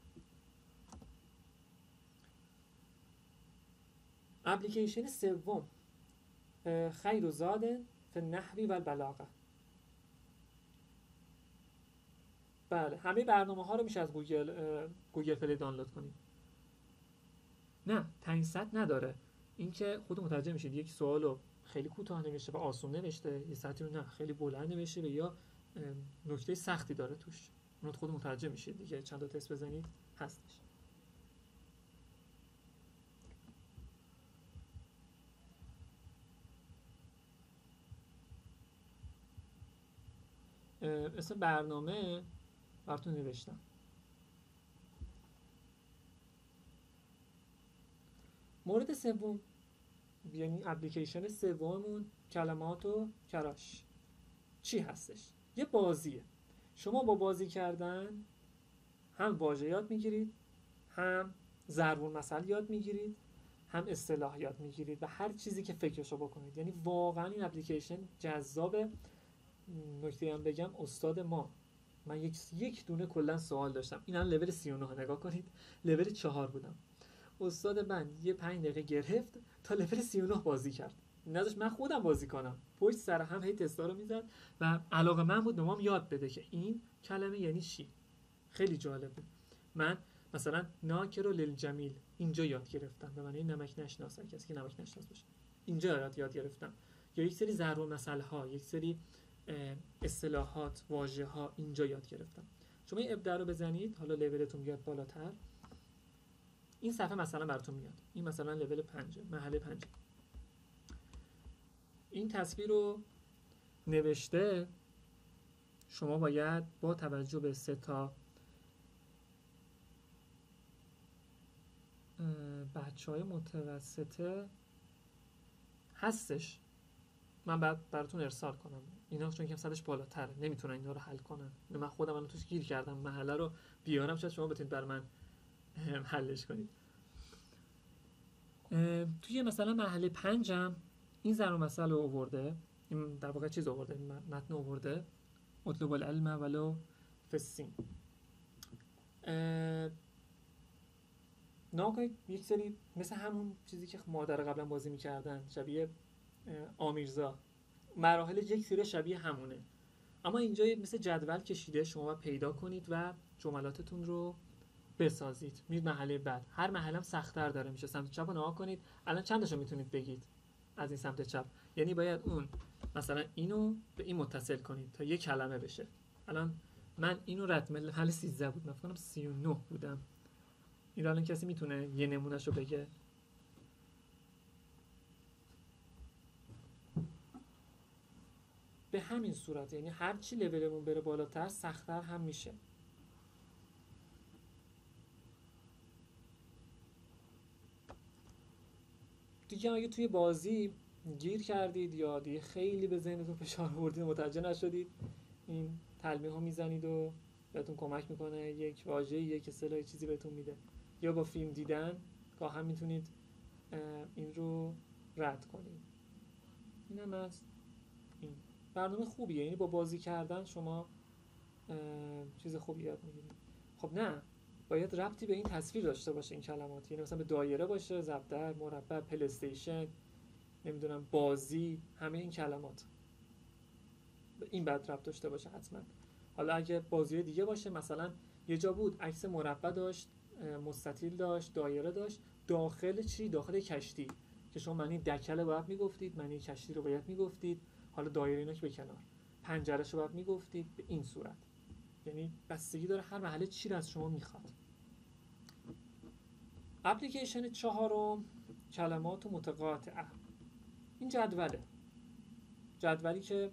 اپلیکیشن سوم خیر و زاده فی النحو و البلاغه. بله، همه برنامه ها رو میشه از گوگل پلی دانلود کنید. نه، تعیین سطح نداره. اینکه خود متوجه میشید یک سوالو خیلی کوتاه نوشته و آسون نوشته، یه سطحی رو نه خیلی بلند نوشته و یا نکته سختی داره توش، اون خود متوجه میشید دیگه. چند تا تست بزنید هستش. اسم برنامه براتون نوشتم. مورد سوم، یعنی اپلیکیشن سوممون کلمات و کراش چی هستش؟ یه بازیه. شما با بازی کردن هم واژه یاد میگیرید، هم ضرب المثل یاد میگیرید، هم اصطلاح یاد میگیرید و هر چیزی که فکرشو بکنید. یعنی واقعا این اپلیکیشن جذابه. نکته هم بگم، استاد ما، من یک دونه کلا سوال داشتم، اینم لول 39 نگاه کنید، لول 4 بودم. استاد من یه 5 دقیقه گرفت تا لول 39 بازی کرد، نذاشت من خودم بازی کنم، پشت سر هم هی تستا رو میزد و علاقه من بود به ما یاد بده که این کلمه یعنی چی. خیلی جالب بود. من مثلا ناکر و للجمیل اینجا یاد گرفتم، به معنی نمک نشناس، کسی که نمک نشناس باشه اینجا یاد گرفتم. یا یک سری ضرب المثل ها، یک سری اصطلاحات، واژه ها اینجا یاد گرفتم. شما این ابدا رو بزنید، حالا لولتون بیاد بالاتر، این صفحه مثلا براتون میاد. این مثلا لول 5، مرحله 5. این تصویر رو نوشته، شما باید با توجه به 3 تا بچهای متوسطه هستش، من بعد براتون ارسال کنم اینا، چون که صدش بالاتره نمیتونن اینا رو حل کنن. من خودم الان توش گیر کردم، محله رو بیارم شاید شما بتونید برای من حلش کنید. توی مثلا مرحله 5 هم این ضرب المثل رو آورده، این در واقع چیز آورده، متن آورده، اطلب العلم ولو فی الصین. ناگهان یک سری مثل همون چیزی که مادر قبلا بازی میکردن، شبیه آمیرزا، مراحل یک سری شبیه همونه، اما اینجا مثل جدول کشیده، شما باید پیدا کنید و جملاتتون رو بسازید. میرید مرحله بعد، هر مرحله هم سخت‌تر داره میشه. سمت چپ رو نگاه کنید، الان چندشو میتونید بگید از این سمت چپ، یعنی باید اون مثلا اینو به این متصل کنید تا یک کلمه بشه. الان من اینو رد مرحله 13 بود، من فکر کنم 39 بودم. این الان کسی میتونه یه نمونهشو بگه؟ به همین صورت، یعنی هر چی لولمون بره بالاتر سخت‌تر هم میشه. دیگه اگه توی بازی گیر کردید یا دیگه خیلی به ذهنتون فشار آوردید متوجه نشدید، این تلمیح ها میزنید و بهتون کمک میکنه، یک واژه، یک اصطلاح، چیزی بهتون میده. یا با فیلم دیدن گاهی هم میتونید این رو رد کنید. این هم از این برنامه خوبیه، یعنی با بازی کردن شما چیز خوبی یاد میگیرید. خب نه، باید ربطی به این تصویر داشته باشه این کلمات، یعنی مثلا به دایره باشه، ضربدر، مربع، پلی استیشن، نمیدونم بازی، همه این کلمات به این بعد ربط داشته باشه حتما. حالا اگه بازی دیگه باشه، مثلا یه جا بود عکس مربع داشت، مستطیل داشت، دایره داشت، داخل چی؟ داخل کشتی، که شما معنی دکله باید میگفتید، معنی کشتی رو باید میگفتید، حالا دایره اینا که به کنار، پنجره‌ش رو باید میگفتید به این صورت. یعنی بستگی داره هر مرحله چی رو از شما میخواد. اپلیکیشن چهارم، کلمات متقاطعه. این جدولی که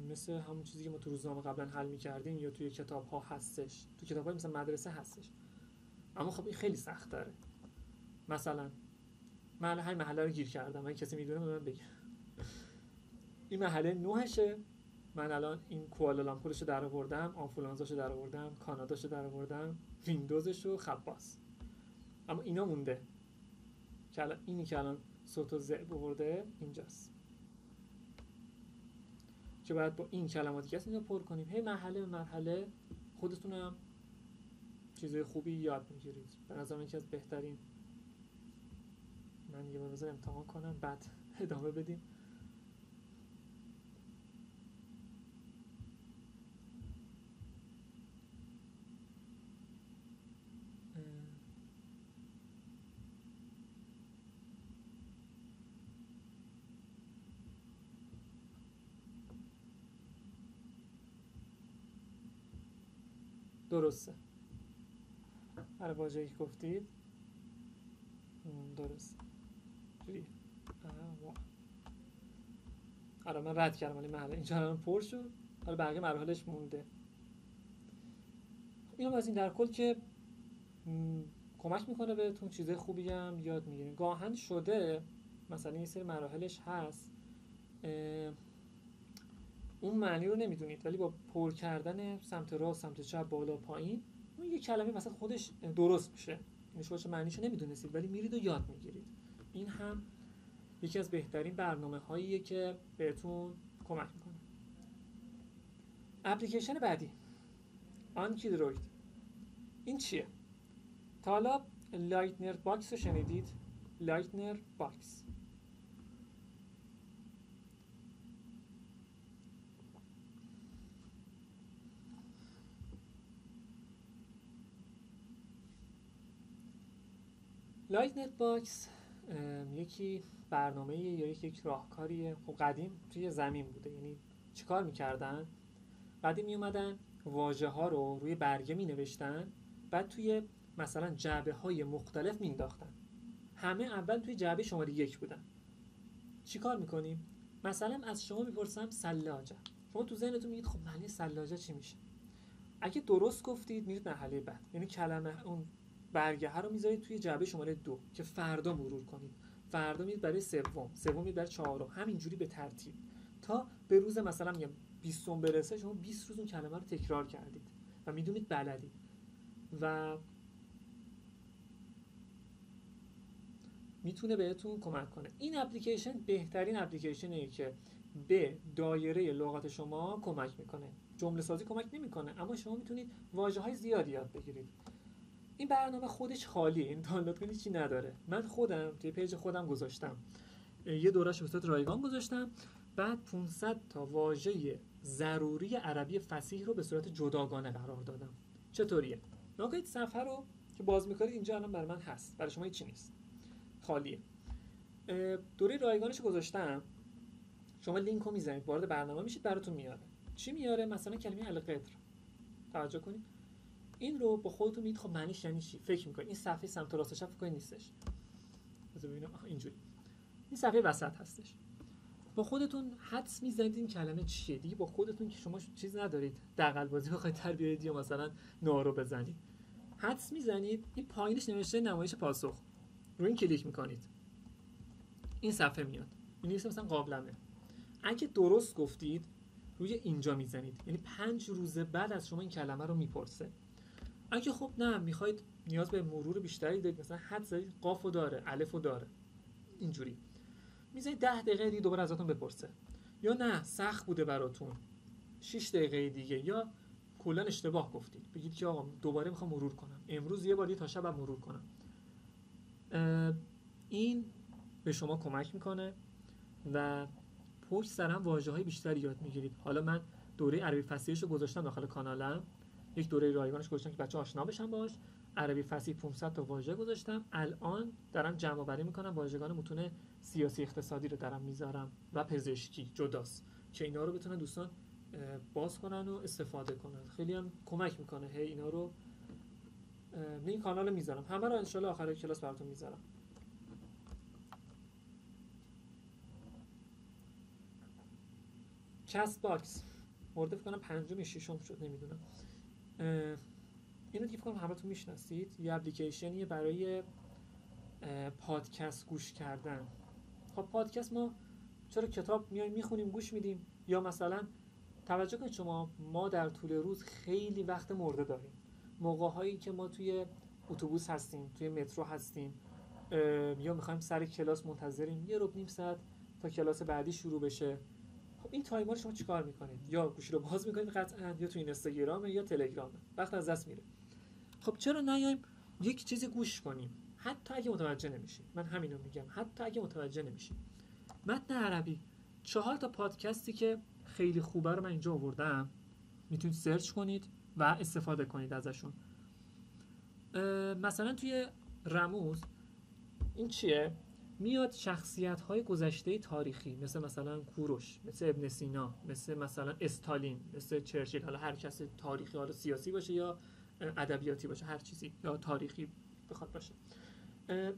مثل همون چیزی که ما تو روزنامه قبلا حل می‌کردیم یا توی کتاب ها هستش، تو کتاب های مثل مدرسه هستش، اما خب این خیلی سخت داره. مثلا من همین محله رو گیر کردم، اگه کسی میدونه به من بگه. این محله 9شه، من الان این کوالالامپورشو در آوردم، آنفولانزاشو در آوردم، کاناداشو در آوردم، ویندوزشو، خباس، اما اینا مونده که الان اینی که الان صوت و ضع برده اینجاست که باید با این کلماتی که هست اینو پر کنیم. هی مرحله به مرحله خودتونم چیزای خوبی یاد میگیرید. به نظرم یکی از بهترین، من یه بار بذار امتحان کنم بعد ادامه بدیم. درسته، هر واژه‌ای که گفتید درسته. جوری آره من رد کردم، ولی محله اینجا الان پر شد، حالا بقیه مراحلش مونده. اینو از این در کل که کمک میکنه بهتون، چیزای خوبی هم یاد میگیرین. گاهن شده مثلا یه سری مراحلش هست اون معنی رو نمیدونید، ولی با پر کردن سمت راست، سمت چپ، بالا، پایین، اون یه کلمه مثلا خودش درست میشه. این شما معنیشو نمیدونستید ولی میرید و یاد میگیرید. این هم یکی از بهترین برنامه‌هاییه که بهتون کمک میکنه. اپلیکیشن بعدی، آنکیدروید. این چیه؟ تا حالا لایتنر باکس رو شنیدید؟ لایتنر باکس لایتنر باکس یکی برنامه یا یک راهکاریه. خب قدیم توی زمین بوده. یعنی چیکار میکردن؟ قدیم میومدن واژه ها رو روی برگه می نوشتن، بعد توی مثلا جعبه های مختلف می انداختن. همه اول توی جعبه شماره 1 بودن. چیکار میکنیم؟ مثلا از شما میپرسم سلاجه، شما تو ذهنتون میگید خب معنی سلاجه چی میشه؟ اگه درست گفتید میرید مرحله بعد، یعنی کلمه اون برگه ها رو میذارید توی جعبه شماره 2 که فردا مرور کنید. فردا میرید برای سوم میرید برای چهارم، همینجوری به ترتیب تا به روز مثلا میگم 20 برسه، شما 20 روز اون کلمه رو تکرار کردید و میدونید بلدید و میتونه بهتون کمک کنه. این اپلیکیشن بهترین اپلیکیشنیه که به دایره لغات شما کمک میکنه. جمله سازی کمک نمیکنه، اما شما میتونید واژه‌های زیادی یاد بگیرید. این برنامه خودش خالیه، این دانلود کنید چی نداره. من خودم توی پیج خودم گذاشتم، یه دوره‌اش به صورت رایگان گذاشتم، بعد 500 تا واژه ضروری عربی فصیح رو به صورت جداگانه قرار دادم. چطوریه؟ نگاهید صفحه رو که باز می‌کنید اینجا الان برای من هست، برای شما هیچی نیست، خالیه. دوره رایگانش گذاشتم، شما لینک رو میزنید، وارد برنامه میشید، براتون میاره. چی میاره؟ مثلا کلمه القدر. توجه کنید این رو با خودتون میگید خب معنیش یعنی چی؟ فکر می‌کنید این صفحه سمت راستش فکر کنید نیستش. بذار ببینم، اینجوری. این صفحه وسط هستش. با خودتون حدس میزنید این کلمه چیه. دیگه با خودتون که شما چیز ندارید، دغل بازی بخواید در بیارید یا مثلا نارو بزنید، حدس میزنید. این پایینش نوشته نمایش پاسخ، روی این کلیک میکنید. این صفحه میاد می‌نویسه مثلا قابلمه. اگه درست گفتید روی اینجا میزنید، یعنی 5 روز بعد از شما این کلمه رو میپرسه. اگه خب نه میخواید نیاز به مرور بیشتری دارید، مثلا حد زدید قافو داره الفو داره، اینجوری میذارید 10 دقیقه دیگه دوباره ازتون بپرسه، یا نه سخت بوده براتون 6 دقیقه دیگه، یا کلا اشتباه گفتید بگید که آقا دوباره میخوام مرور کنم، امروز یه بار دیگه تا شب مرور کنم. این به شما کمک میکنه و پشت سر هم واژه‌های بیشتری یاد میگیرید. حالا من دوره عربی فصیحش رو گذاشتم داخل کانالم، یک دوره رایگانش گذاشتم که بچه‌ها آشنا بشن باهاش. عربی فصیح 500 تا واژه گذاشتم. الان دارم جمع آوری میکنم واژگان متون سیاسی اقتصادی رو دارم میذارم و پزشکی جداست که اینا رو بتونن دوستان باز کنن و استفاده کنن. خیلی هم کمک میکنه. هی اینا رو این کانال میذارم، همه رو ان شاء الله آخر کلاس براتون میذارم. کست باکس مورد فکر کنم پنجم یا ششم شد نمیدونم. اینو دیگه فکر کنم همتون میشناسید، یه اپلیکیشنیه برای پادکست گوش کردن. خب پادکست ما چرا کتاب میایم میخونیم گوش میدیم، یا مثلا توجه کنید شما ما در طول روز خیلی وقت مرده داریم. موقع‌هایی که ما توی اتوبوس هستیم، توی مترو هستیم، یا میخوایم سر کلاس منتظریم یه ربع نیم ساعت تا کلاس بعدی شروع بشه. خب این تایما رو شما چیکار میکنید؟ یا گوشی رو باز میکنید قطعا، یا تو اینستاگرام یا تلگرام، وقت از دست میره. خب چرا نیایم یک چیزی گوش کنیم حتی اگه متوجه نمیشیم؟ من همینو میگم، حتی اگه متوجه نمیشیم. متن عربی 4 تا پادکستی که خیلی خوبه رو من اینجا آوردم، میتونید سرچ کنید و استفاده کنید ازشون. مثلا توی رموز این چیه؟ میاد شخصیت‌های گذشته تاریخی مثلا کوروش، مثل ابن سینا، مثلا استالین، مثل چرچیل، حالا هر کس تاریخی، حالا سیاسی باشه یا ادبیاتی باشه، هر چیزی یا تاریخی بخواد باشه،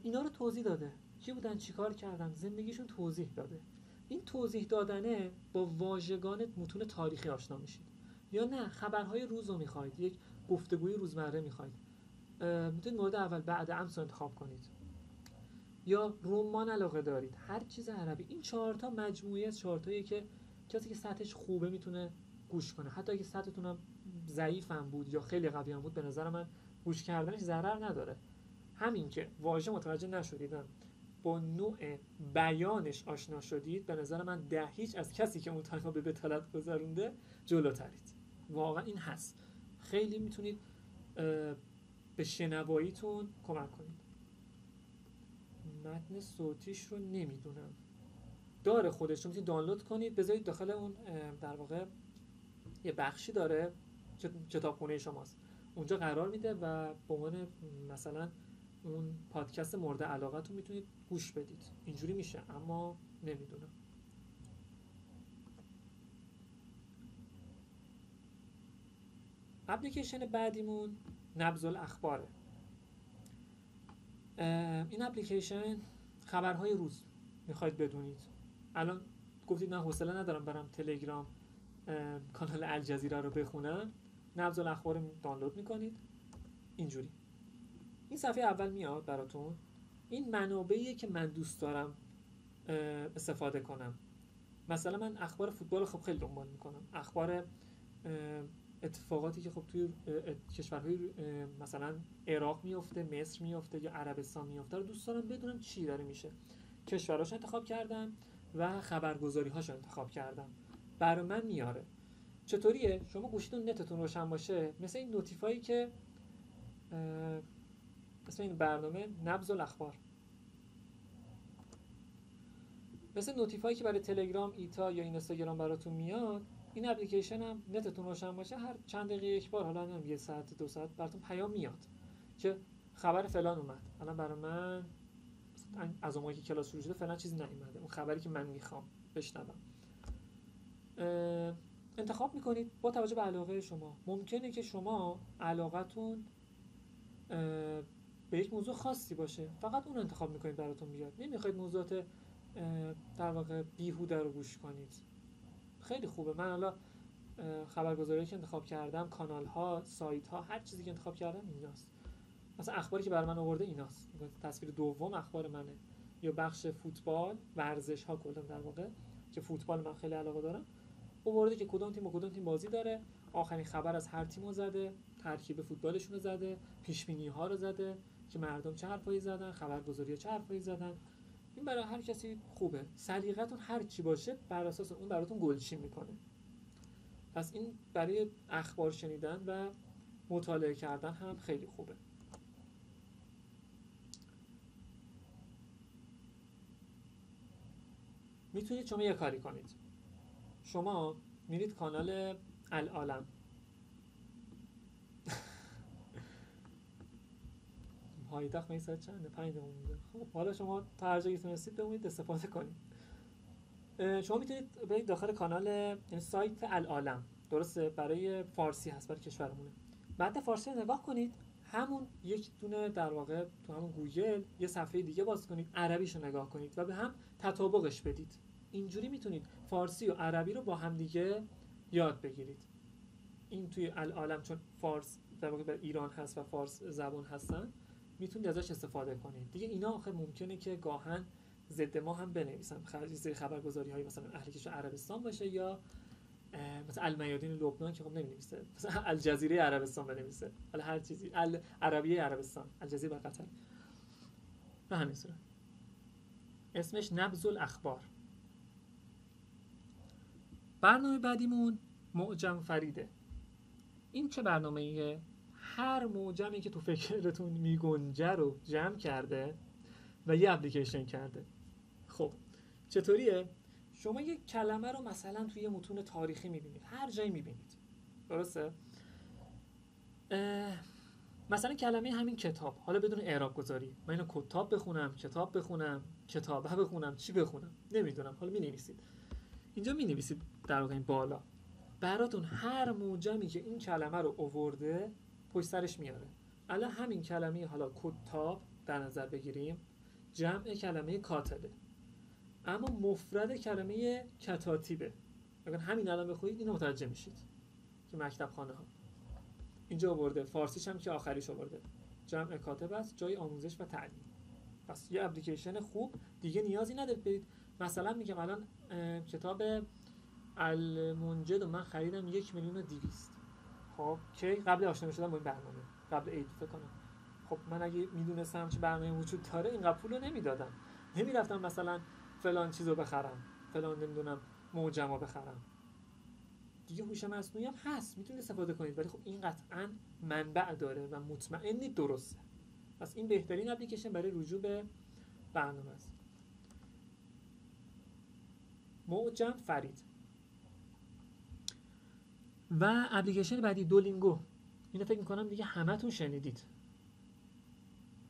اینا رو توضیح داده. کی بودن، چیکار کردن، زندگیشون توضیح داده. این توضیح دادنه با واژگان متون تاریخی آشنا میشید. یا نه خبرهای روز رو میخواید، یک گفتگوی روزمره میخواید، میتونید مورد اول بعد امس رو انتخاب کنید، یا رمان علاقه دارید، هر چیز عربی. این 4 تا مجموعه از 4 تایی که کسی که سطحش خوبه میتونه گوش کنه. حتی اگه سطحتون هم ضعیفم بود یا خیلی قوی هم بود، به نظر من گوش کردنش ضرر نداره. همین که واژه متوجه نشدیدم، با نوع بیانش آشنا شدید، به نظر من ده هیچ از کسی که اون تایما به بتالت گذرونده جلوترید. واقعا این هست. خیلی میتونید به شنواییتون کمک کنید. متن صوتیش رو نمیدونم، داره خودش رو میتونید دانلود کنید بذارید داخل اون، در واقع یه بخشی داره کتابخونه شماست، اونجا قرار میده و به عنوان مثلا اون پادکست مورد علاقتون میتونید گوش بدید. اینجوری میشه، اما نمیدونم. اپلیکیشن بعدیمون نبض الاخباره. این اپلیکیشن خبرهای روز میخواید بدونید. الان گفتید نه حوصله ندارم برم تلگرام کانال الجزیره رو بخونم، نبض الاخبار رو دانلود میکنید. اینجوری این صفحه اول میاد براتون. این منابعیه که من دوست دارم استفاده کنم. مثلا من اخبار فوتبال خب خیلی دنبال میکنم، اخبار اتفاقاتی که خب توی کشورهای مثلا عراق میفته، مصر میفته یا عربستان میفته رو دوست دارم بدونم چی داره میشه. کشورهاش انتخاب کردم و خبرگزاری‌هاش انتخاب کردم، برای من میاره. چطوریه؟ شما گوشیتون نتتون روشن باشه، مثل این نوتیفایی که اسم این برنامه نبض الاخبار، مثل نوتیفایی که برای تلگرام، ایتا یا اینستاگرام براتون میاد، این اپلیکیشن هم نتتون روشن باشه هر چند دقیقه یک بار، حالا هم 1 ساعت 2 ساعت براتون پیام میاد که خبر فلان اومد. الان برای من از اون موقعی که کلاس شروع شده فعلا چیزی نیومده، اون خبری که من میخوام بشنوم. انتخاب میکنید با توجه به علاقه شما. ممکنه که شما علاقتون به یک موضوع خاصی باشه، فقط اون رو انتخاب میکنید براتون بیاد، نمیخواید موضوعات در واقع بیهوده رو گوش کنید. خیلی خوبه. من حالا خبرگزاری که انتخاب کردم، کانال ها، سایت ها، هر چیزی که انتخاب کردم ایناست. مثلا اخباری که برای من آورده ایناست، تصویر دوم اخبار منه. یا بخش فوتبال، ورزش ها کلا در واقع که فوتبال من خیلی علاقه دارم، آورده که کدوم تیم با کدوم تیم بازی داره، آخرین خبر از هر تیمو زده، ترکیب فوتبالشون رو زده، پیش بینی ها رو زده که مردم چه حرفایی زدن، خبرگزاری چه حرفایی زدن. این برای هر کسی خوبه. سلیقتون هر چی باشه بر اساس اون براتون گلچین میکنه. پس این برای اخبار شنیدن و مطالعه کردن هم خیلی خوبه. میتونید شما یه کاری کنید. شما میرید کانال العالم. پایتخت می ساعت چنده؟ 5 دقیقه مونده. خب حالا شما تا هر جایی تونستید بمونید استفاده کنید. شما میتونید برید داخل کانال سایت العالم. درسته؟ برای فارسی هست، برای کشورمونه. بعد فارسی رو نگاه کنید، همون یک دونه در واقع تو همون گوگل یه صفحه دیگه باز کنید، عربیش رو نگاه کنید و به هم تطابقش بدید. اینجوری میتونید فارسی و عربی رو با هم دیگه یاد بگیرید. این توی العالم چون فارس در واقع در ایران هست و فارس زبان هستن، میتونید ازش استفاده کنید. دیگه اینا آخه ممکنه که گاهن ضد ما هم بنویسن، خبرگزاری های مثلا اهل کشور عربستان باشه یا مثلا المیادین لبنان که خب نمی‌نویسه، مثلا الجزیره عربستان بنویسه، حالا هر چیزی عربیه عربستان، الجزیره قطر. به همین صورت اسمش نبض الاخبار. برنامه بعدیمون معجم فریده. این چه برنامه‌ایه؟ هر معجمی که تو فکرتون میگنجه رو جمع کرده و یه اپلیکیشن کرده. خب چطوریه؟ شما یک کلمه رو مثلا توی یه متون تاریخی میبینید، هر جایی میبینید، درسته؟ مثلا کلمه همین کتاب، حالا بدون اعراب گذاری، من اینو کتاب بخونم، کتاب بخونم، کتابه بخونم، چی بخونم نمیدونم، حالا مینویسید اینجا، مینویسید در واقع این بالا براتون هر معجمی که این کلمه رو آورده پشت سرش میاره. الان همین کلمه حالا کتاب در نظر بگیریم، جمع کلمه کاتبه، اما مفرد کلمه کتاتیبه. اگر همین الان بخونید اینو متوجه میشید که مکتب خانه ها اینجا آورده، فارسیش هم که آخریش آورده، جمع کاتب است، جای آموزش و تعلیم. پس یه اپلیکیشن خوب دیگه نیازی ندارید برید مثلا میگم الان کتاب المنجد من خریدم 1,200,000. خب کی؟ قبل آشنا شدن با این برنامه، قبل عید فکر کنم. خب من اگه میدونستم چه برنامه وجود داره اینقدر پولو نمیدادم، نمیرفتم مثلا فلان چیزو بخرم، فلان نمیدونم معجمو بخرم. دیگه هوش مصنوعی هم هست میتونید استفاده کنید، ولی خب این قطعاً منبع داره و مطمئنی درسته. پس این بهترین اپلیکیشن برای رجوع به برنامه است. معجم فرید. و اپلیکیشن بعدی دولینگو. اینو فکر میکنم دیگه همتون شنیدید.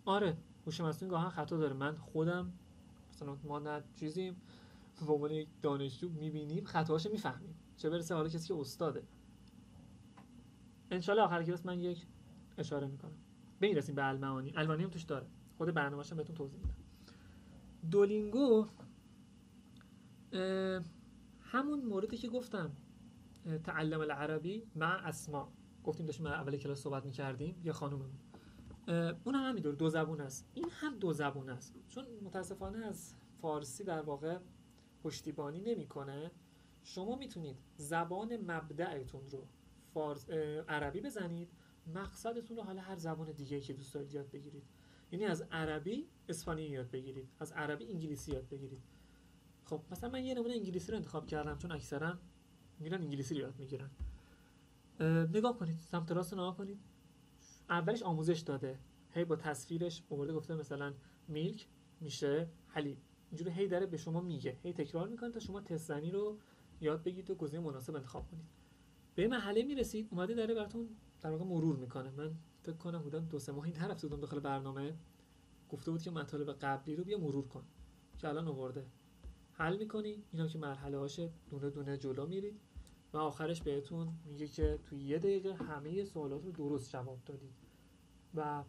آره هوش مصنوعی گاهن خطا داره، من خودم مثلا ما نه چیزیم به عنوان یک دانشجو میبینیم خطاهاشو میفهمیم، چه برسه حالا کسی که استاده. انشالله آخر کلاس من یک اشاره میکنم برسیم به المعانی. المعانی هم توش داره، خود برنامه‌اش هم بهتون توضیح میدم. دولینگو همون موردی که گفتم تعلم العربی مع اسماء، گفتیم داشتیم اول کلاس صحبت میکردیم، یه خانوممون اون هم همینطور دو زبون است، این هم دو زبون است، چون متاسفانه از فارسی در واقع پشتیبانی نمیکنه. شما میتونید زبان مبدأتون رو عربی بزنید، مقصدتون رو حالا هر زبان دیگه‌ای که دوست دارید یاد بگیرید. یعنی از عربی اسپانیایی یاد بگیرید، از عربی انگلیسی یاد بگیرید. خب مثلا من یه نمونه انگلیسی رو انتخاب کردم چون اکثرا میرن انگلیسی رو یاد میگیرن. نگاه کنید، سمت راست نگاه کنید، اولش آموزش داده، هی با تصویرش آورده گفته مثلا میلک میشه حلیب، اینجوری هی داره به شما میگه، هی تکرار میکنه تا شما تست زنی رو یاد بگیرید و گزینه مناسب انتخاب کنید. به مرحله میرسید اومده داره براتون در واقع مرور میکنه. من فکر کنم حدود 2-3 ماهی نرفته بودم داخل برنامه، گفته بود که مطالب قبلی رو بیا مرور کن، که الان آورده حل میکنی اینا که مرحله هاشه، دونه دونه جلو میرید و آخرش بهتون میگه که توی 1 دقیقه همه سوالات رو درست جواب دادید. و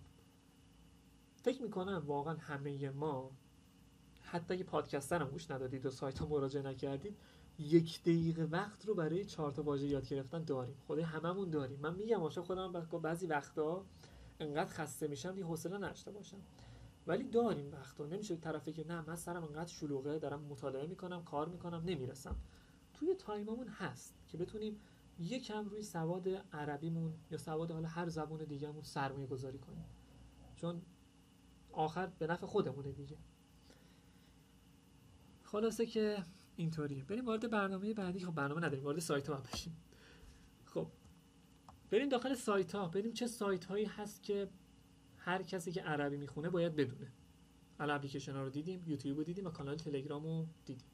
فکر میکنم واقعا همه ما حتی اگه پادکستر هم گوش ندادید و سایت ها مراجعه نکردید 1 دقیقه وقت رو برای 4 تا واژه یاد گرفتن داریم. خدای هممون داریم. من میگم عاشق خودم بعضی وقتا انقدر خسته میشم دیگه حوصله نداشته باشم، ولی داریم وقتا، نمیشه طرفی که نه من سرم انقدر شلوغه دارم مطالعه میکنم کار میکنم نمیرسم. توی تایممون هست که بتونیم یکم روی سواد عربیمون یا سواد حالا هر زبان دیگه‌مون سرمایه گذاری کنیم، چون آخر به نفع خودمونه دیگه. خلاصه که اینطوریه. بریم وارد برنامه بعدی. خب برنامه نداریم، وارد سایت ها بشیم. خب بریم داخل سایت ها، بریم چه سایت هایی هست که هر کسی که عربی میخونه باید بدونه. حالا اپلیکیشن ها رو دیدیم، یوتیوب رو دیدیم و کانال تلگرام رو دیدیم.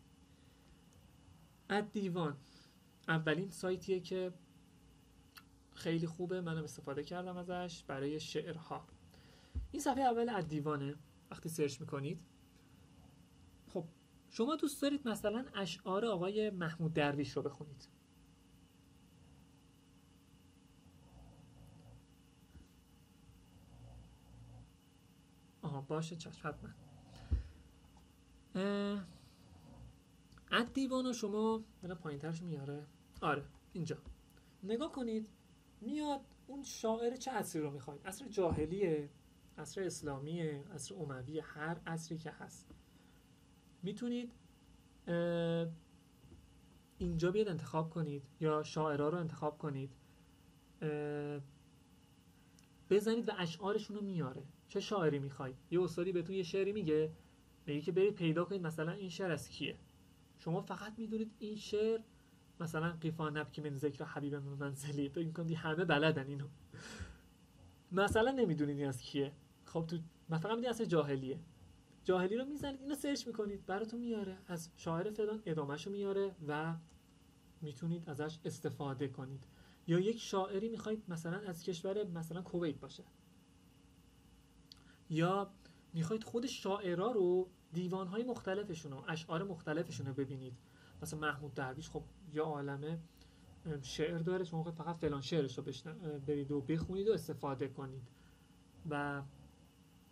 ادیوان اولین سایتیه که خیلی خوبه، منم استفاده کردم ازش برای شعرها. این صفحه اول ادیوانه. وقتی سرچ میکنید، خب شما دوست دارید مثلا اشعار آقای محمود درویش رو بخونید. آها باشه چشم حتما. ادیوان رو شما بنا پایین ترش میاره. آره اینجا نگاه کنید، میاد اون شاعر چه عصری رو میخواید، عصر جاهلیه، عصر اسلامیه، عصر امویه، هر عصری که هست میتونید اینجا بیاد انتخاب کنید یا شاعرها رو انتخاب کنید، بزنید و اشعارشون رو میاره. چه شاعری میخواید؟ یه استادی بهتون یه شعری میگه که برید پیدا کنید مثلا این شعر از کیه. شما فقط میدونید این شعر مثلا قیفا نبکی من ذکر حبیب من منزلی، فکر می‌کنم همه بلدن اینو، مثلا نمیدونید این از کیه. خب تو مثلا میدونید اصل جاهلیه، جاهلی رو میزنید اینو سرچ میکنید براتون میاره از شاعر فلان، ادامهشو میاره و میتونید ازش استفاده کنید. یا یک شاعری میخواید مثلا از کشور مثلا کویت باشه، یا میخواید خود شاعرها رو دیوانهای مختلفشون و اشعار مختلفشون رو ببینید. مثلا محمود درویش خب یا عالمه شعر داره، شما فقط فلان شعرش رو برید و بخونید و استفاده کنید و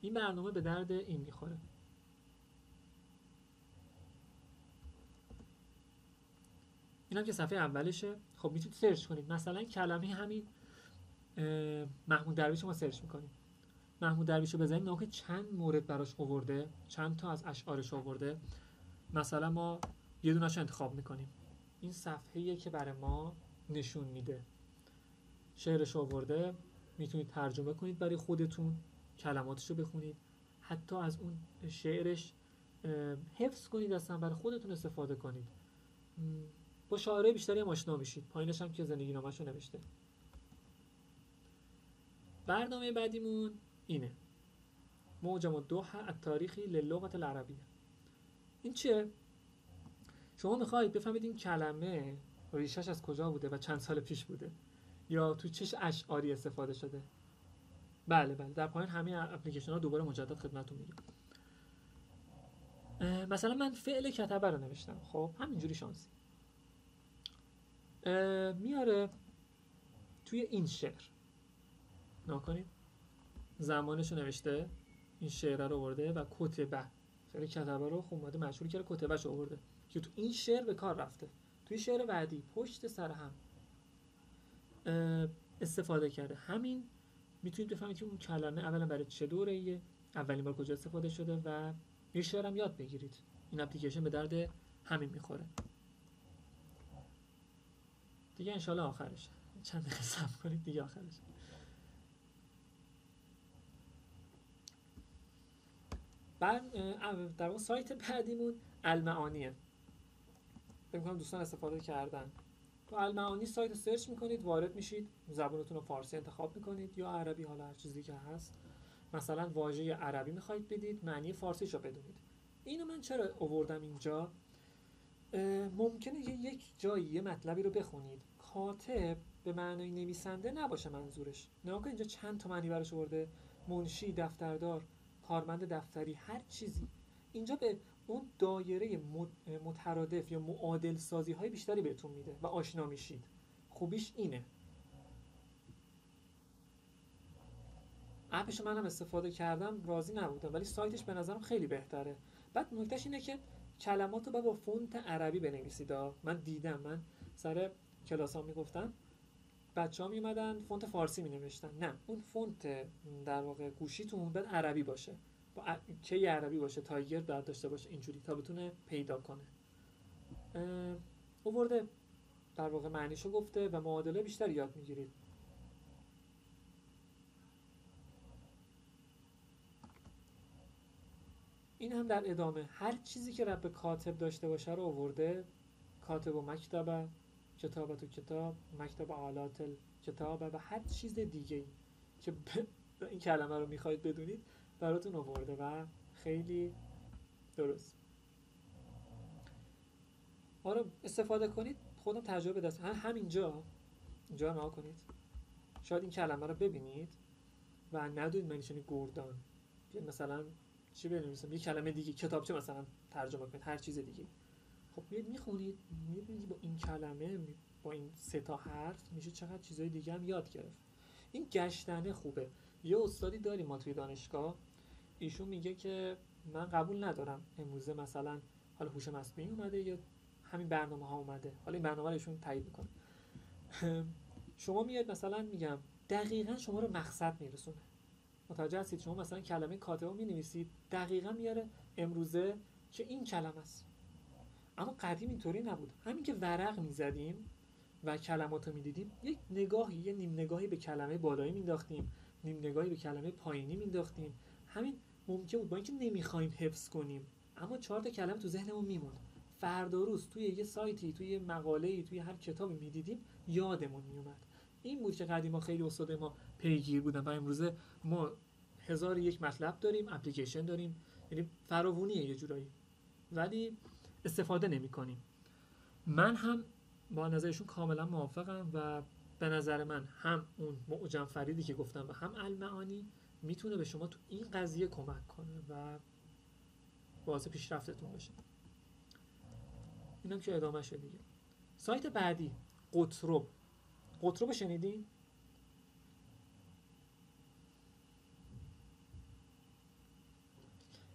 این برنامه به درد این میخوره. این هم که صفحه اولشه. خب میتونید سرچ کنید مثلا کلمه همین محمود درویش رو ما سرچ میکنیم، محمود درویش رو بزنید نگاه چند مورد براش آورده، چند تا از اشعارش آورده، مثلا ما یه دونه‌شو انتخاب میکنیم. این صفحه‌ایه که برای ما نشون میده شعرش آورده، میتونید ترجمه کنید برای خودتون، کلماتش رو بخونید، حتی از اون شعرش حفظ کنید، اصلا برای خودتون استفاده کنید. با شاعرای بیشتری هم آشنا میشید. پایینش هم که زندگی نامش رو نوشته. برنامه بعدیمون اینه، معجم الدوحه التاریخی للغة العربیه. این چیه؟ شما میخواید بفهمید این کلمه ریشش از کجا بوده و چند سال پیش بوده یا تو چه اشعاری استفاده شده. بله در پایین همه اپلیکیشن ها دوباره مجدد خدمتتون میگم. مثلا من فعل کتبه رو نوشتم، خب همینجوری شانسی میاره توی این شعر. نکنید زمانش رو نوشته، این شعر رو آورده و کتبه فعل کتبه رو خب اومده مشهور کرده، کتبهش آورده که تو این شعر به کار رفته. توی شعر بعدی پشت سر هم استفاده کرده. همین میتونید بفهمید که اون کلمه اولا برای چه دوره‌ایه، اولین بار کجا استفاده شده و یه شعر هم یاد بگیرید. این اپلیکیشن به درد همین میخوره دیگه. انشالله آخرش چند دقیقه صبر کنید دیگه آخرش. بعد در اون سایت بعدیمون المعانیه، فکر می‌کنم دوستان استفاده کردن. تو المعانی سایت رو سرچ میکنید، وارد میشید، زبانتون رو فارسی انتخاب میکنید یا عربی، حالا هر چیزی که هست. مثلا واژه عربی میخواید بدید، معنی فارسیش رو بدونید. اینو من چرا آوردم اینجا؟ ممکنه یک جایی یه مطلبی رو بخونید، کاتب به معنای نویسنده نباشه منظورش. نگاه اینجا چند تا معنی براش آورده، منشی، دفتردار، کارمند دفتری، هر چیزی. اینجا به اون دایره مترادف یا معادل سازی های بیشتری بهتون میده و آشنا میشید. خوبیش اینه. اپش منم استفاده کردم، راضی نبودم، ولی سایتش به نظرم خیلی بهتره. بعد نکتهش اینه که کلمات رو با فونت عربی بنویسید. من دیدم، من سر کلاس ها میگفتن بچه ها میومدن فونت فارسی مینوشتن، نه اون فونت در واقع گوشیتون باید عربی باشه. کی عربی باشه تایگر بعد داشته باشه اینجوری تا بتونه پیدا کنه. آورده در واقع معنیشو گفته و معادله بیشتر یاد میگیرید. این هم در ادامه هر چیزی که رب کاتب داشته باشه رو آورده. کاتب و مکتب، کتابت و کتاب، مکتب آلات کتاب و هر چیز دیگه که این کلمه رو میخواید بدونید براتون آورده و خیلی درست. آره استفاده کنید. خودم تجربه دست همینجا نها کنید. شاید این کلمه رو ببینید و ندونید معنیش یعنی گردان. مثلا چی بنویسم؟ یه کلمه دیگه کتابچه مثلا ترجمه کنید هر چیز دیگه. خب میخونید میبینید با این کلمه با این 3 تا حرف میشه چقدر چیزای دیگه هم یاد گرفت. این گشتنه خوبه. یه استادی داریم ما توی دانشگاه، ایشون میگه که من قبول ندارم امروزه مثلا حالا هوش مصنوعی اومده یا همین برنامه ها اومده، حالا این برنامه رو ایشون تایید میکنه. شما میاد مثلا میگم دقیقاً شما رو مقصد میرسونه. متوجه هستید؟ شما مثلا کلمه کاتب رو مینویسید دقیقاً میاره امروزه که این کلمه است. اما قدیم اینطوری نبود. همین که ورق میزدیم و کلمات رو میدیدیم یک نگاهی، یه نیم نگاهی به کلمه بالایی مینداختیم، نیم نگاهی به کلمه پایینی مینداختیم. همین ممکن بود با اینکه نمیخوایم حفظ کنیم اما 4 تا کلمه تو ذهنمون میموند. فردا روز توی یه سایتی، توی یه مقاله‌ای، توی هر کتابی میدیدیم یادمون میومد. این بود که قدیما خیلی استاد ما پیگیر بودن و امروزه ما 1001 مطلب داریم، اپلیکیشن داریم، یعنی فراوونیه یه جورایی، ولی استفاده نمی‌کنیم. من هم با نظرشون کاملا موافقم و به نظر من هم اون معجم فریدی که گفتم و هم المعانی میتونه به شما تو این قضیه کمک کنه و باعث پیشرفتتون بشه. اینم که ادامه شد دیگه. سایت بعدی قطرب شنیدین؟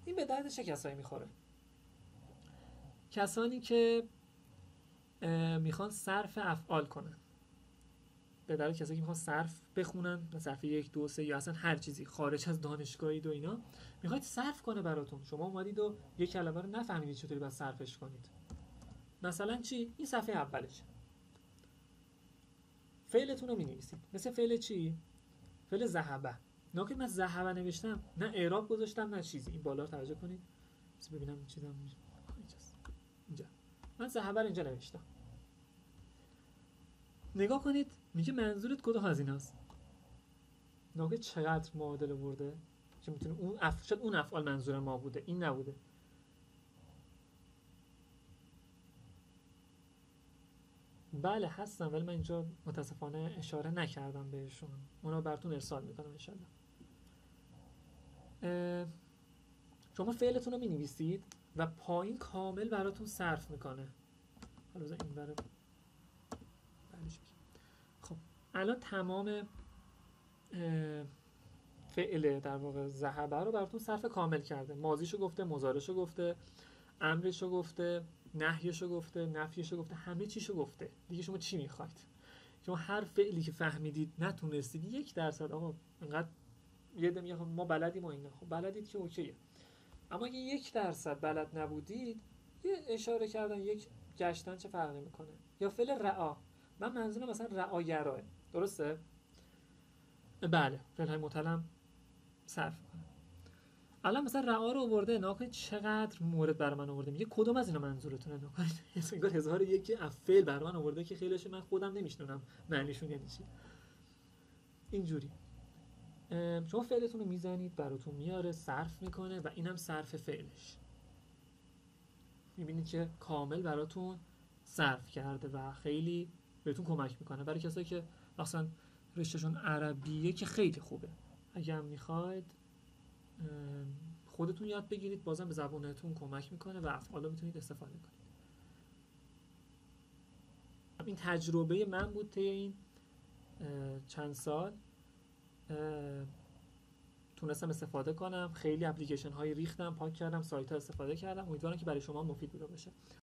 این به درد چه کسایی میخوره؟ کسانی که میخوان صرف افعال کنن، به درد کسایی که میخوان صرف بخونن، صرف 1 2 3 یا اصلا هر چیزی خارج از دانشگاهی و اینا، میخواید صرف کنه براتون. شما اومدید و یه کلمه رو نفهمیدید چطوری باید صرفش کنید. مثلا چی؟ این صفحه اولش فعلتون رو مینویسید. مثل فعل چی؟ فعل ذهبه. ناکه من ذهبه نوشتم، نه اعراب گذاشتم نه چیزی. این بالا رو توجه کنید. بس ببینم این چیزام اینجا. من ذهبه رو اینجا نوشتم. نگاه کنید میگه منظورت کدوم از ایناست؟ ناگه چقدر معادله برده که میتونه اون افعال منظور ما بوده، این نبوده. بله هستم ولی من اینجا متاسفانه اشاره نکردم بهشون. اونا براتون ارسال میکنم انشالله. شما فعلتون رو مینویسید و پایین کامل براتون صرف میکنه. حالا این برای خب الان تمام فعل در واقع ذهبه رو براتون صرف کامل کرده. ماضیشو گفته، مضارعشو گفته، امرشو گفته، نهیشو گفته، نفیشو گفته، همه چیشو گفته. دیگه شما چی میخواید؟ شما هر فعلی که فهمیدید نتونستید 1% آقا اینقدر یه دم ما بلدیم و اینا، خب بلدید که اوکیه. اما اگه 1% بلد نبودید یه اشاره کردن، یک گشتن چه فرقی میکنه؟ یا فعل رعا، من منظورم مثلا رعاگراه، درسته؟ بله فعل های مطلق صرف کنه. الان مثلا رعا رو آورده، ناکنید چقدر مورد برای من آورده. میگه کدوم از اینا منظورتونه؟ ناکنید انگار 1001 افعال برای من آورده که خیلیش من خودم نمیشنونم معنیشون یعنی چی. اینجوری شما فعلتون رو میزنید براتون میاره، صرف میکنه و اینم صرف فعلش. میبینید که کامل براتون صرف کرده و خیلی بهتون کمک میکنه. برای کسایی که مثلا رشتهشون عربیه که خیلی خوبه. اگر میخواید خودتون یاد بگیرید بازم به زبانتون کمک میکنه و افعال رو میتونید استفاده کنید. این تجربه من بود طی این چند سال، تونستم استفاده کنم. خیلی اپلیکیشن هایی ریختم، پاک کردم، سایت ها استفاده کردم. امیدوارم که برای شما مفید بوده باشه.